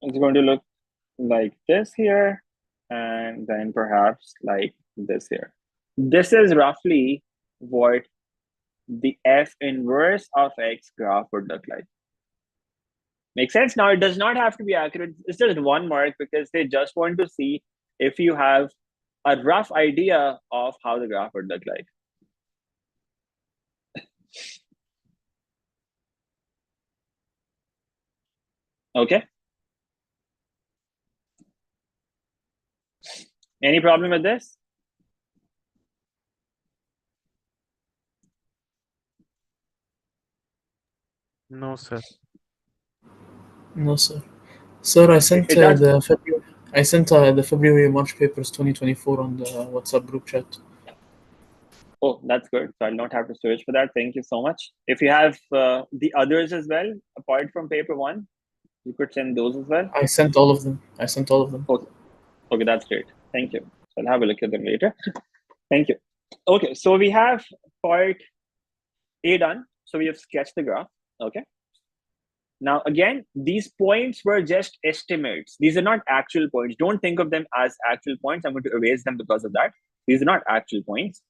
It's going to look like this here, and then perhaps like this here. This is roughly what the f inverse of x graph would look like. Make sense? Now, it does not have to be accurate. It's just one mark because they just want to see if you have a rough idea of how the graph would look like. Okay. Any problem with this? No, sir. No, sir. Sir, I sent It does. the February March papers 2024 on the WhatsApp group chat. Oh, that's good. So I'll not have to search for that. Thank you so much. If you have the others as well, apart from paper 1, you could send those as well. I sent all of them. Okay, that's great. Thank you. So I'll have a look at them later. Thank you. Okay, so we have part A done. So we have sketched the graph. Okay. Now, again, these points were just estimates. These are not actual points. Don't think of them as actual points. I'm going to erase them because of that. These are not actual points.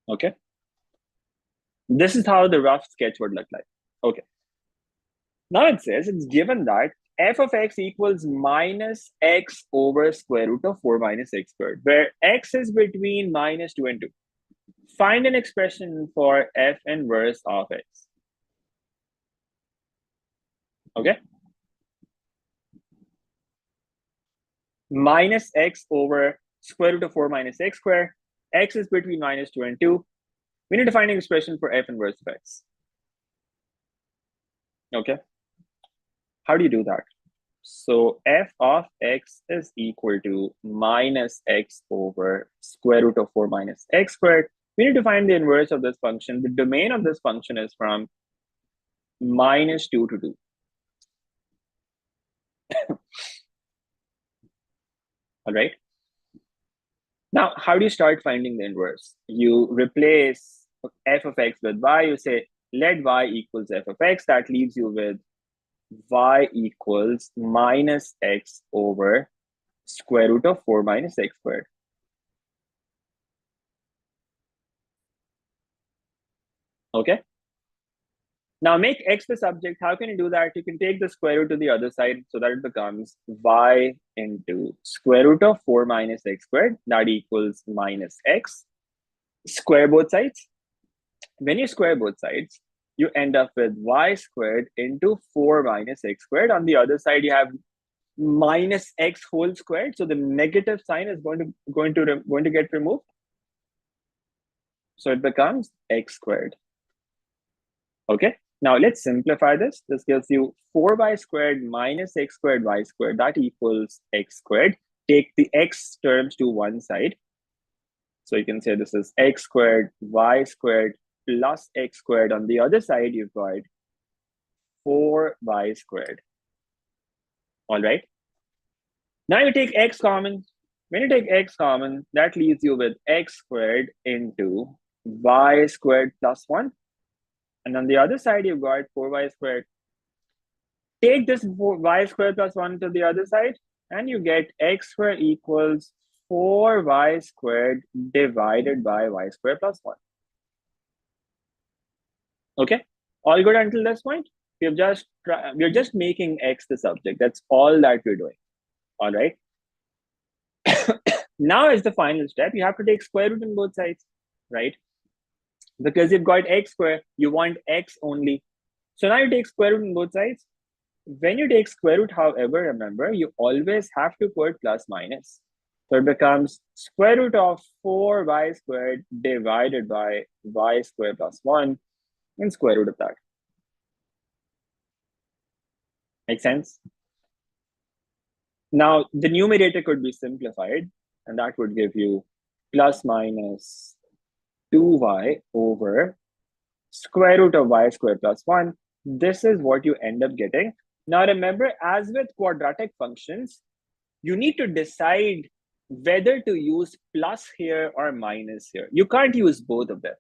Okay. This is how the rough sketch would look like. Okay. Now it says it's given that f of x equals minus x over square root of 4 minus x squared, where x is between minus 2 and 2. Find an expression for f inverse of x. Okay. Minus x over square root of 4 minus x squared. X is between minus 2 and 2. We need to find an expression for f inverse of x. Okay. How do you do that? So f of x is equal to minus x over square root of 4 minus x squared. We need to find the inverse of this function. The domain of this function is from minus 2 to 2. All right. Now, how do you start finding the inverse? You replace f of x with y. You say, let y equals f of x. That leaves you with y equals minus x over square root of 4 minus x squared. Okay. Now make x the subject. How can you do that? You can take the square root to the other side so that it becomes y into square root of 4 minus x squared. That equals minus x. Square both sides. When you square both sides, you end up with y squared into 4 minus x squared. On the other side, you have minus x whole squared. So the negative sign is going to get removed. So it becomes x squared. Okay. Now let's simplify this. This gives you 4y squared minus x squared y squared. That equals x squared. Take the x terms to one side. So you can say this is x squared, y squared plus x squared. On the other side, you've got 4y squared. All right. Now you take x common. When you take x common, that leaves you with x squared into y squared plus 1. And on the other side, you've got 4y squared. Take this y squared plus 1 to the other side, and you get x squared equals 4y squared divided by y squared plus 1. Okay, all good until this point? We're just making x the subject. That's all that we're doing. All right. Now is the final step. You have to take square root on both sides, right? Because you've got x squared, you want x only. So now you take square root on both sides. When you take square root, however, remember, you always have to put plus minus. So it becomes square root of 4y squared divided by y squared plus 1 and square root of that. Make sense? Now, the numerator could be simplified, and that would give you plus minus 2y over square root of y squared plus 1. This is what you end up getting. Now, remember, as with quadratic functions, you need to decide whether to use plus here or minus here. You can't use both of them.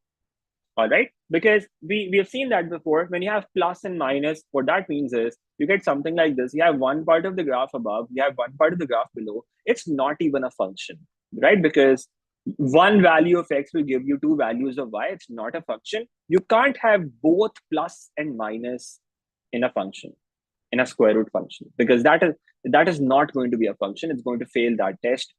All right, because we have seen that before. When you have plus and minus, what that means is you get something like this. You have one part of the graph above, you have one part of the graph below. It's not even a function, right? Because one value of x will give you two values of y. It's not a function. You can't have both plus and minus in a function, in a square root function, because that is not going to be a function. It's going to fail that test.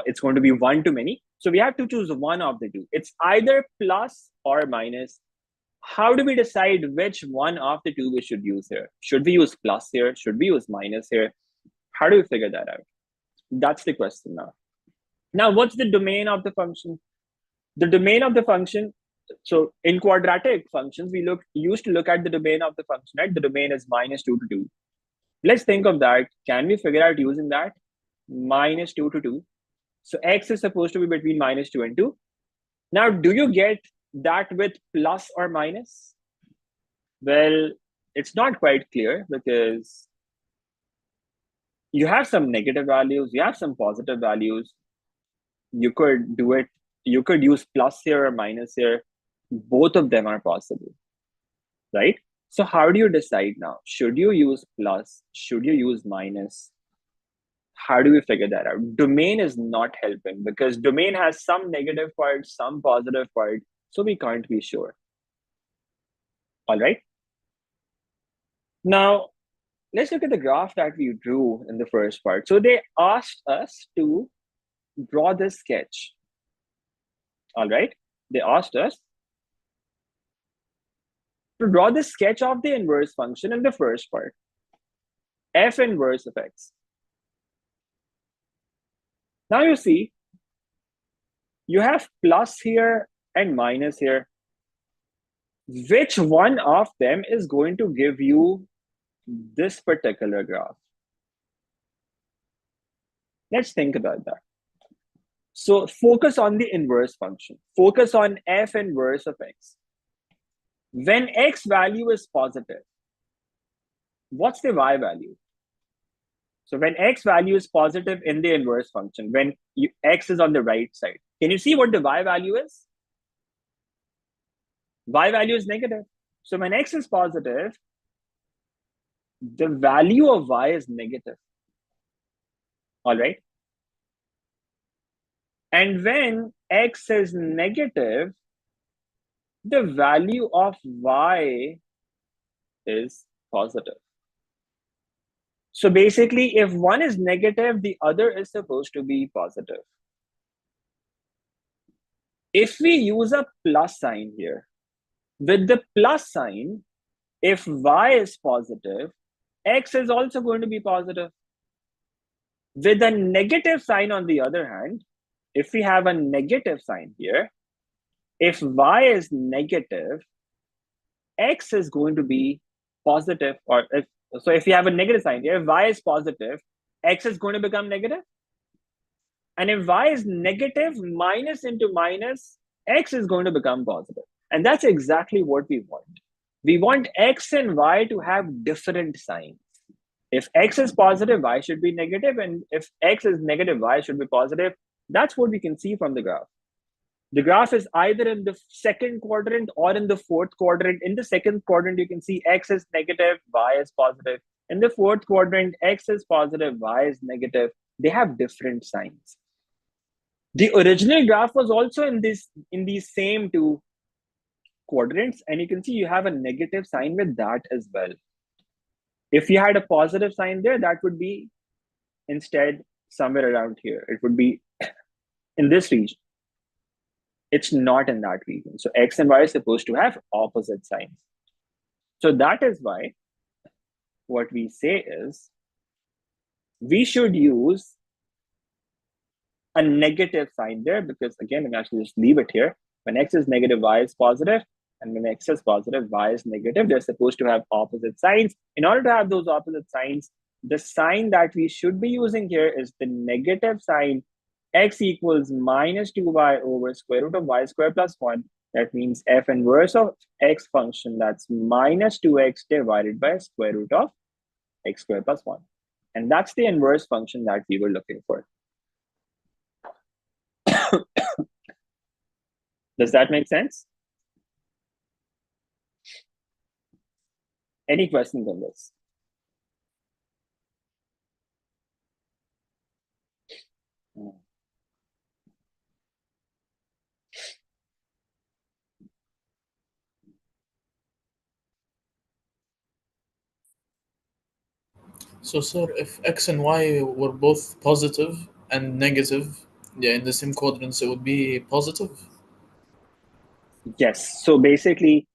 It's going to be one to many. So we have to choose one of the two. It's either plus or minus. How do we decide which one of the two we should use here? Should we use plus here? Should we use minus here? How do we figure that out? That's the question now. Now, what's the domain of the function? The domain of the function, so in quadratic functions, we used to look at the domain of the function, right? The domain is minus 2 to 2. Let's think of that. Can we figure out using that? Minus 2 to 2. So x is supposed to be between minus 2 and 2. Now, do you get that with plus or minus? Well, it's not quite clear because you have some negative values, you have some positive values. You could do it. You could use plus here or minus here. Both of them are possible, right? So how do you decide now? Should you use plus? Should you use minus? How do we figure that out? Domain is not helping because domain has some negative part, some positive part. So we can't be sure. All right. Now, let's look at the graph that we drew in the first part. So they asked us to draw this sketch. All right. They asked us to draw the sketch of the inverse function in the first part, f inverse of x. Now you see, you have plus here and minus here. Which one of them is going to give you this particular graph? Let's think about that. So focus on the inverse function. Focus on f inverse of x. When x value is positive, what's the y value? So when x value is positive in the inverse function, when x is on the right side, can you see what the y value is? Y value is negative. So when x is positive, the value of y is negative. All right. And when x is negative, the value of y is positive. So basically, if one is negative, the other is supposed to be positive. If we use a plus sign here, with the plus sign, if y is positive, x is also going to be positive. With a negative sign, on the other hand, if we have a negative sign here, if y is negative, x is going to be positive. Or if you have a negative sign here, if y is positive, x is going to become negative. And if y is negative, minus into minus, x is going to become positive. And that's exactly what we want. We want x and y to have different signs. If x is positive, y should be negative. And if x is negative, y should be positive. That's what we can see from the graph. The graph is either in the second quadrant or in the fourth quadrant. In the second quadrant, you can see x is negative, y is positive. In the fourth quadrant, x is positive, y is negative. They have different signs. The original graph was also in these same two quadrants, and you can see you have a negative sign with that as well. If you had a positive sign there, that would be instead somewhere around here. It would be in this region. It's not in that region. So x and y is supposed to have opposite signs. So that is why what we say is we should use a negative sign there, because again, I'm actually just leave it here. When x is negative, y is positive. And when x is positive, y is negative. They're supposed to have opposite signs. In order to have those opposite signs, the sign that we should be using here is the negative sign. X equals minus 2y over square root of y squared plus 1. That means f inverse of x function, that's minus 2x divided by square root of x squared plus 1. And that's the inverse function that we were looking for. Does that make sense? Any questions on this? So, sir, if x and y were both positive and negative, yeah, in the same quadrants, it would be positive? Yes. So basically,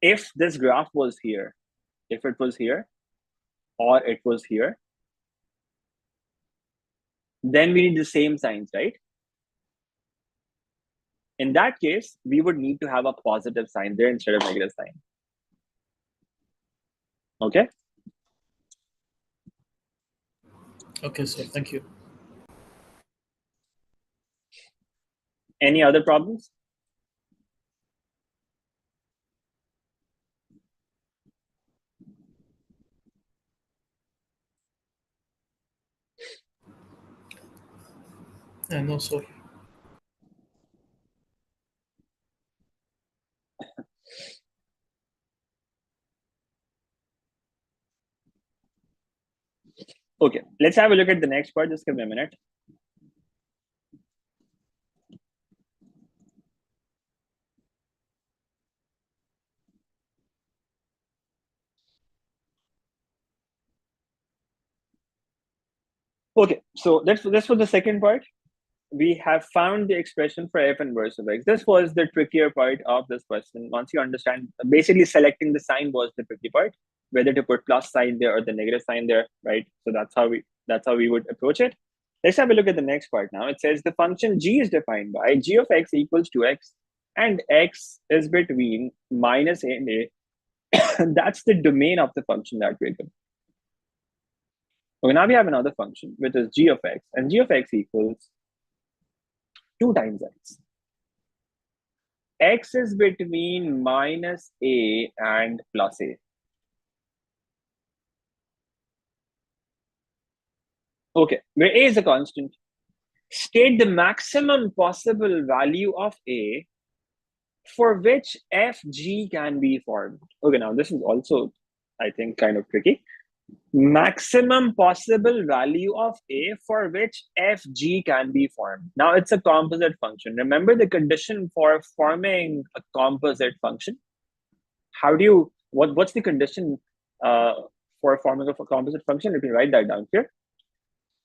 if this graph was here, if it was here, or it was here, then we need the same signs, right? In that case, we would need to have a positive sign there instead of negative sign. Okay? Okay, sir, thank you. Any other problems? No, sir. Okay, let's have a look at the next part. Just give me a minute. Okay, so this was the second part. We have found the expression for f inverse of x. This was the trickier part of this question. Once you understand, basically selecting the sign was the tricky part, whether to put plus sign there or the negative sign there, right? So that's how we would approach it. Let's have a look at the next part now. It says the function g is defined by g of x equals to x, and x is between minus a and a. That's the domain of the function that we're given. Okay, now we have another function, which is g of x, and g of x equals 2 times x. X is between minus a and plus a. Okay, where a is a constant. State the maximum possible value of a for which fg can be formed. Okay, now this is also, I think, kind of tricky. Maximum possible value of a for which fg can be formed. Now it's a composite function. Remember the condition for forming a composite function? How do you, what's the condition for forming a composite function? Let me write that down here.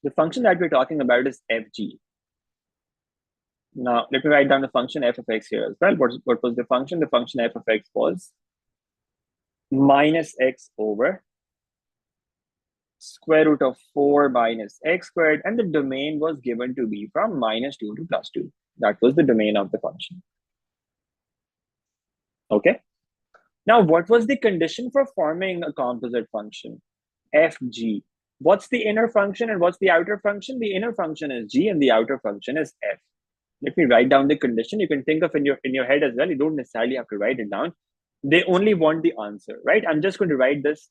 The function that we're talking about is fg. Now let me write down the function f of x here as well. What was the function? The function f of x was minus x over square root of 4 minus x squared, and the domain was given to be from minus 2 to plus 2. That was the domain of the function. Okay. Now, what was the condition for forming a composite function? Fg. What's the inner function and what's the outer function? The inner function is g and the outer function is f. Let me write down the condition. You can think of in your head as well. You don't necessarily have to write it down. They only want the answer, right? I'm just going to write this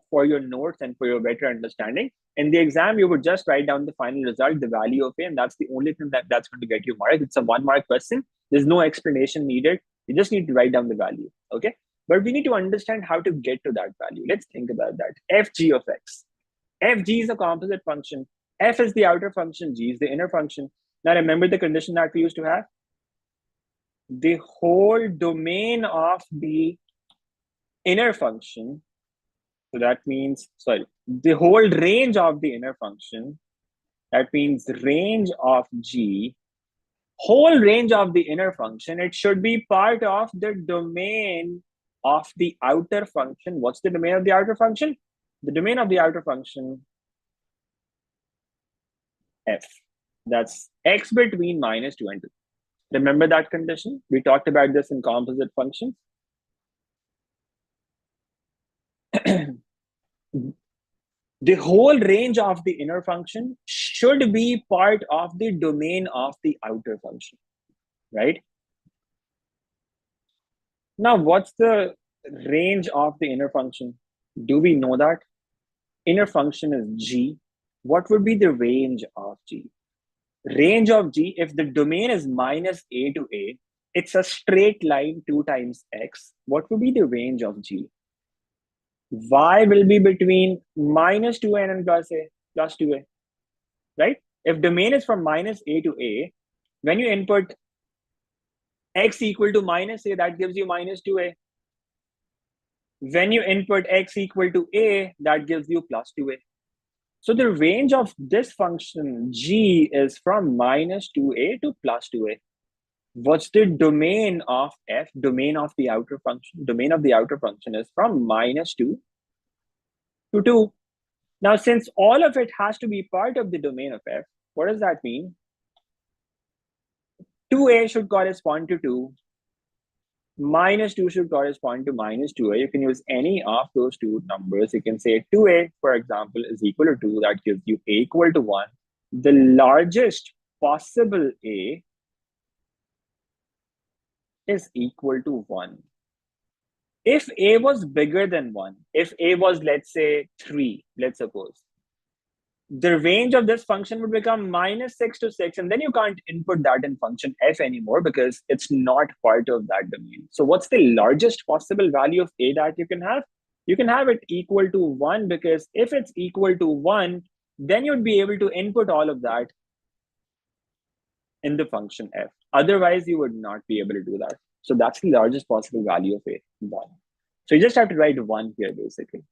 for your notes and for your better understanding. In the exam, you would just write down the final result, the value of a, and that's the only thing that's going to get you marked. It's a 1-mark question. There's no explanation needed. You just need to write down the value, okay? But we need to understand how to get to that value. Let's think about that. Fg of x. Fg is a composite function. F is the outer function, g is the inner function. Now remember the condition that we used to have? The whole domain of the inner function, so that means, sorry, the whole range of the inner function, that means range of g, whole range of the inner function, it should be part of the domain of the outer function. What's the domain of the outer function? The domain of the outer function, f. That's x between minus 2 and 2. Remember that condition? We talked about this in composite functions. The whole range of the inner function should be part of the domain of the outer function, right? Now, what's the range of the inner function? Do we know that? Inner function is g. What would be the range of g? Range of g, if the domain is minus a to a, it's a straight line 2 times x. What would be the range of g? Y will be between minus 2n and plus 2a, right? If domain is from minus a to a, when you input x equal to minus a, that gives you minus 2a. When you input x equal to a, that gives you plus 2a. So the range of this function g is from minus 2a to plus 2a. What's the domain of f? Domain of the outer function. Domain of the outer function is from minus 2 to 2. Now, since all of it has to be part of the domain of f, what does that mean? 2a should correspond to 2. Minus 2 should correspond to minus 2a. You can use any of those two numbers. You can say 2a, for example, is equal to 2. That gives you a equal to 1. The largest possible a is equal to 1. If a was bigger than 1, if a was, let's say, 3, let's suppose, the range of this function would become minus 6 to 6, and then you can't input that in function f anymore because it's not part of that domain. So what's the largest possible value of a that you can have? You can have it equal to 1, because if it's equal to 1, then you'd be able to input all of that in the function f. Otherwise, you would not be able to do that. So that's the largest possible value of a, 1. So you just have to write 1 here, basically.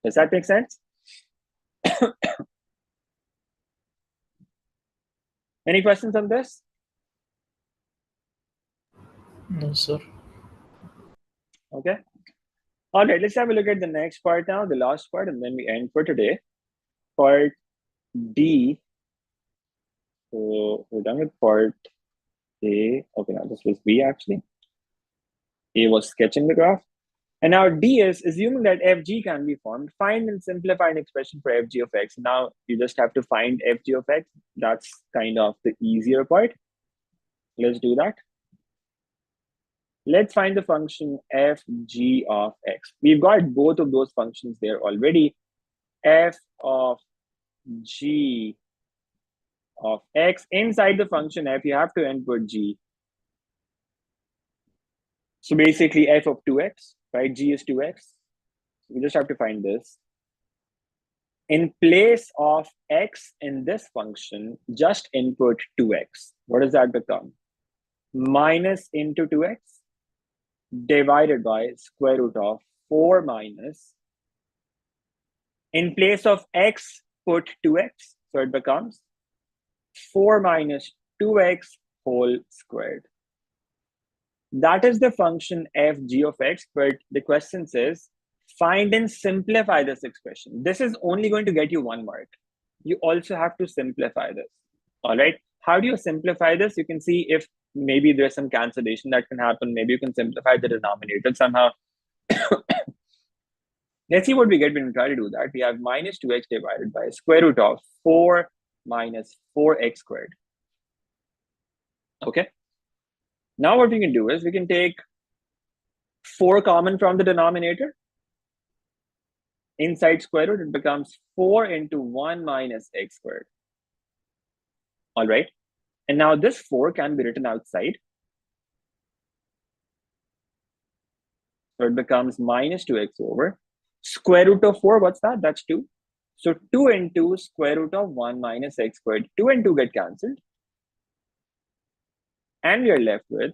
Does that make sense? Any questions on this? No, sir. Okay. All right, let's have a look at the next part now, the last part, and then we end for today. Part D. So we're done with part A. Okay, now this was B actually. A was sketching the graph. And now D is assuming that FG can be formed. Find and simplify an expression for FG of X. Now you just have to find FG of X. That's kind of the easier part. Let's do that. Let's find the function FG of X. We've got both of those functions there already. F of G of X. Inside the function F, you have to input G. So basically F of 2X, right? G is 2X. We just have to find this. In place of X in this function, just input 2X. What does that become? Minus into 2X divided by square root of 4 minus. In place of X, put 2X. So it becomes 4 minus 2X whole squared. That is the function FG of X, but the question says, find and simplify this expression. This is only going to get you 1 mark. You also have to simplify this. All right. How do you simplify this? You can see if maybe there's some cancellation that can happen. Maybe you can simplify the denominator somehow. Let's see what we get when we try to do that. We have minus 2x divided by square root of 4 minus 4x squared. Okay. Now what we can do is we can take 4 common from the denominator. Inside square root, it becomes 4 into 1 minus x squared. All right. And now this 4 can be written outside. So it becomes minus 2x over. Square root of 4, what's that? That's 2. So 2 into square root of 1 minus x squared. 2 and 2 get cancelled. And we are left with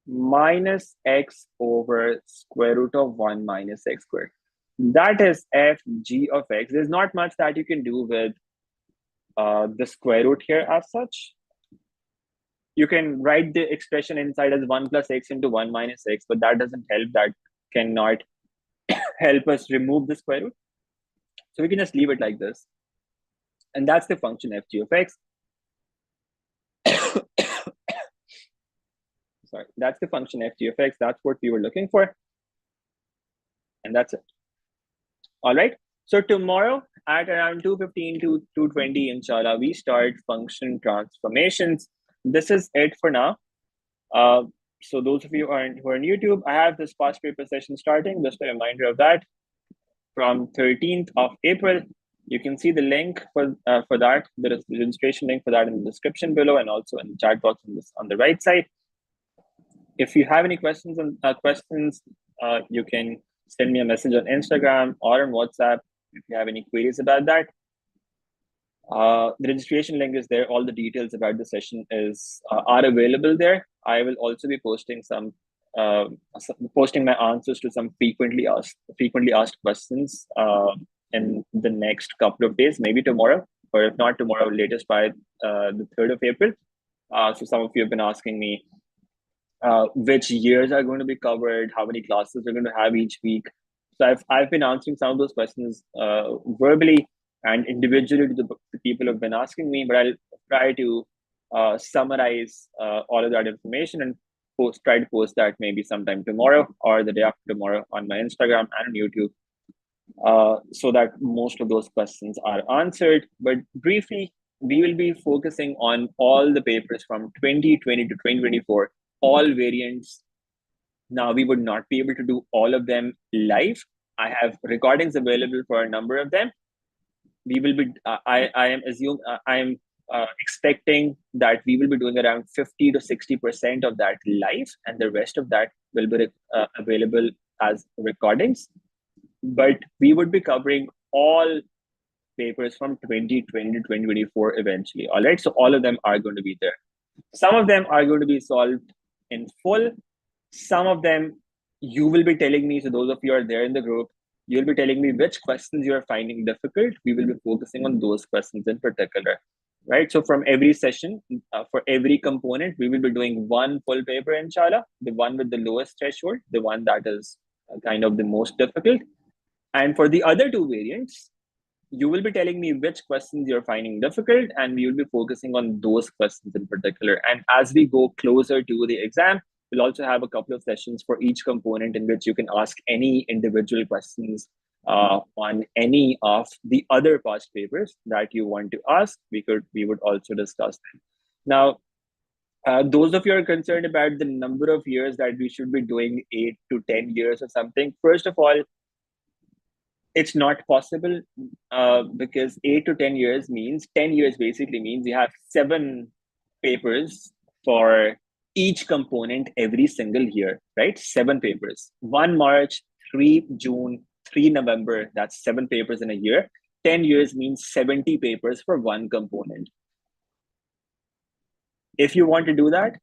minus x over square root of 1 minus x squared. That is FG of X. There's not much that you can do with the square root here as such. You can write the expression inside as 1 plus x into 1 minus x, but that doesn't help. That cannot help us remove the square root. So we can just leave it like this. And that's the function FG of X. Sorry, that's the function FG of X. That's what we were looking for. And that's it. All right. So tomorrow at around 2:15 to 2:20, inshallah, we start function transformations. This is it for now. So those of you who are on YouTube, I have this past paper session starting. Just a reminder of that. From 13th of April, you can see the link for that. There is the registration link for that in the description below, and also in the chat box on the right side. If you have any questions, you can send me a message on Instagram or on WhatsApp if you have any queries about that. The registration link is there. All the details about the session are available there. I will also be posting posting my answers to some frequently asked questions in the next couple of days, maybe tomorrow, or if not tomorrow, latest by the 3rd of April. So some of you have been asking me which years are going to be covered, how many classes we're going to have each week. So I've been answering some of those questions verbally and individually to the people who have been asking me, but I'll try to summarize all of that information and try to post that maybe sometime tomorrow or the day after tomorrow on my Instagram and on YouTube, so that most of those questions are answered. But briefly, we will be focusing on all the papers from 2020 to 2024, all variants. Now, we would not be able to do all of them live. I have recordings available for a number of them. We will be, I am expecting that we will be doing around 50 to 60% of that live, and the rest of that will be available as recordings. But we would be covering all papers from 2020 to 2024 eventually. All right, so all of them are going to be there. Some of them are going to be solved in full. Some of them you will be telling me, so those of you are there in the group, You'll be telling me which questions you're finding difficult. We will be focusing on those questions in particular, right? So from every session, for every component, we will be doing one full paper, inshallah, the one with the lowest threshold, the one that is kind of the most difficult. And for the other two variants, you will be telling me which questions you're finding difficult, and we will be focusing on those questions in particular. And as we go closer to the exam, we'll also have a couple of sessions for each component in which you can ask any individual questions on any of the other past papers that you want to ask. We would also discuss them. Now, those of you are concerned about the number of years that we should be doing 8 to 10 years or something. First of all, it's not possible because 8 to 10 years means 10 years basically means you have 7 papers for each component every single year, right? 7 papers. 1 March, 3 June, 3 November, that's 7 papers in a year. 10 years means 70 papers for one component. If you want to do that,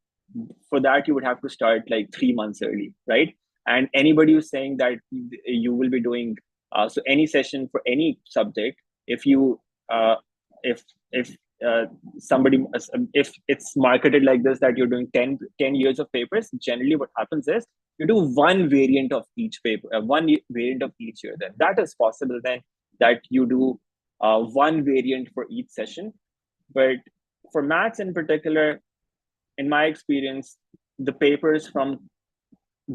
for that, you would have to start like 3 months early, right? And anybody who's saying that you will be doing so any session for any subject, if you if somebody if it's marketed like this that you're doing 10 years of papers, generally what happens is you do one variant of each paper, one variant of each year. Then that is possible. Then that you do one variant for each session. But for maths in particular, in my experience, the papers from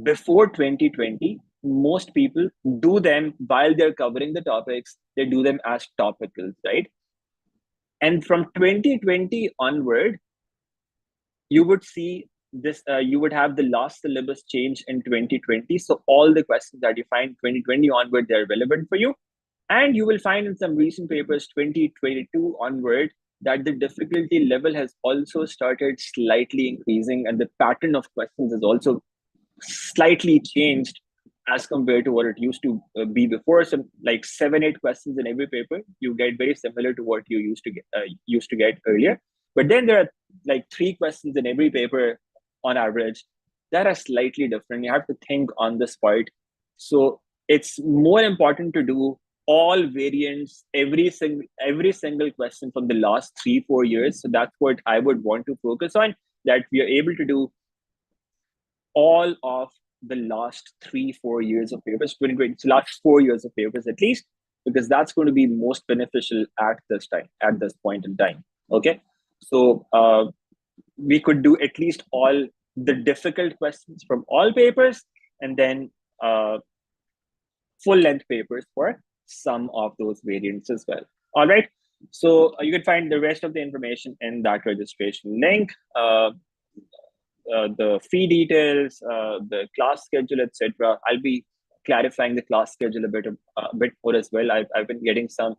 before 2020, most people do them while they're covering the topics. They do them as topicals, right? And from 2020 onward, you would see this, you would have the last syllabus change in 2020. So all the questions that you find 2020 onward, they're relevant for you. And you will find in some recent papers, 2022 onward, that the difficulty level has also started slightly increasing, and the pattern of questions is also slightly changed as compared to what it used to be before. So like 7-8 questions in every paper, you get very similar to what you used to get earlier. But then there are like 3 questions in every paper on average that are slightly different. You have to think on this part. So it's more important to do all variants, every single question from the last 3-4 years. So that's what I would want to focus on, that we are able to do all of the last 3-4 years of papers, 2020, so last 4 years of papers at least, because that's going to be most beneficial at this point in time. Okay, so we could do at least all the difficult questions from all papers, and then full length papers for some of those variants as well. All right, so you can find the rest of the information in that registration link. The fee details, the class schedule, etc. I'll be clarifying the class schedule a bit more as well. I've been getting some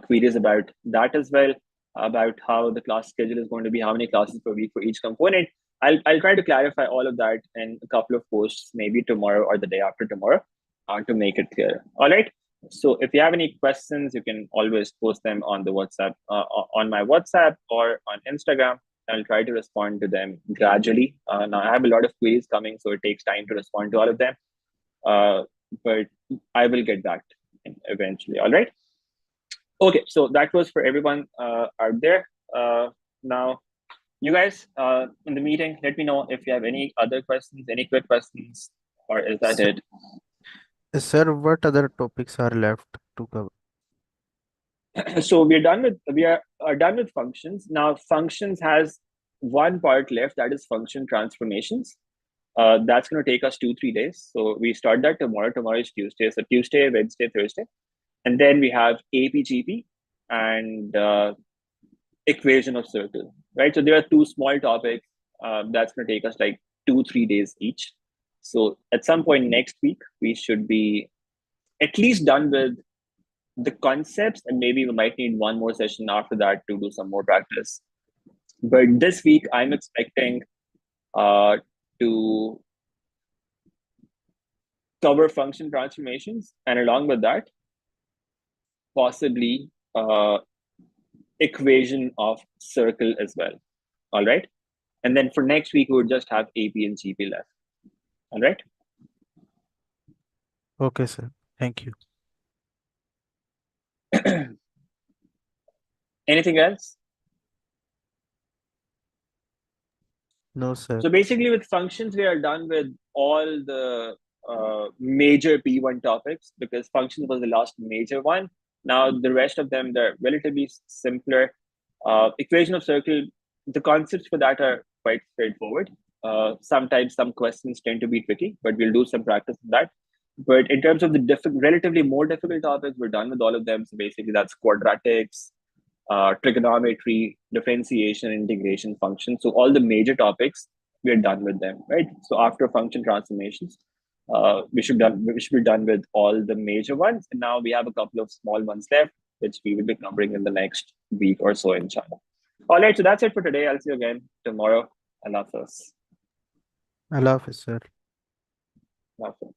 queries about that as well, about how the class schedule is going to be, how many classes per week for each component. I'll try to clarify all of that in a couple of posts, maybe tomorrow or the day after tomorrow, to make it clear. All right. So if you have any questions, you can always post them on the WhatsApp, on my WhatsApp or on Instagram. I'll try to respond to them gradually. Now I have a lot of queries coming, so it takes time to respond to all of them. But I will get back eventually. All right. Okay, so that was for everyone out there. Now, you guys in the meeting, let me know if you have any other questions, any quick questions, or is that it? Sir, what other topics are left to cover? So we are done with functions. Now functions has one part left, that is function transformations. That's going to take us 2-3 days. So we start that tomorrow. Tomorrow is Tuesday. So Tuesday, Wednesday, Thursday. And then we have AP-GP and equation of circle, right? So there are 2 small topics. That's going to take us like 2-3 days each. So at some point next week, we should be at least done with the concepts, and maybe we might need one more session after that to do some more practice. But this week, I'm expecting to cover function transformations, and along with that, possibly equation of circle as well. All right. And then for next week, we would just have AP and GP left. All right. Okay, sir. Thank you. Anything else? No, sir. So basically with functions, we are done with all the major P1 topics because functions was the last major one. Now the rest of them, they're relatively simpler. Equation of circle, the concepts for that are quite straightforward. Sometimes some questions tend to be tricky, but we'll do some practice on that. But in terms of the relatively more difficult topics, we're done with all of them. So basically that's quadratics, trigonometry, differentiation, integration, functions. So all the major topics, we're done with them, right? So after function transformations, we should be done with all the major ones. And now we have a couple of small ones left, which we will be covering in the next week or so in China. All right, so that's it for today. I'll see you again tomorrow. Allah Hafiz. Allah Hafiz, sir. Allah Hafiz.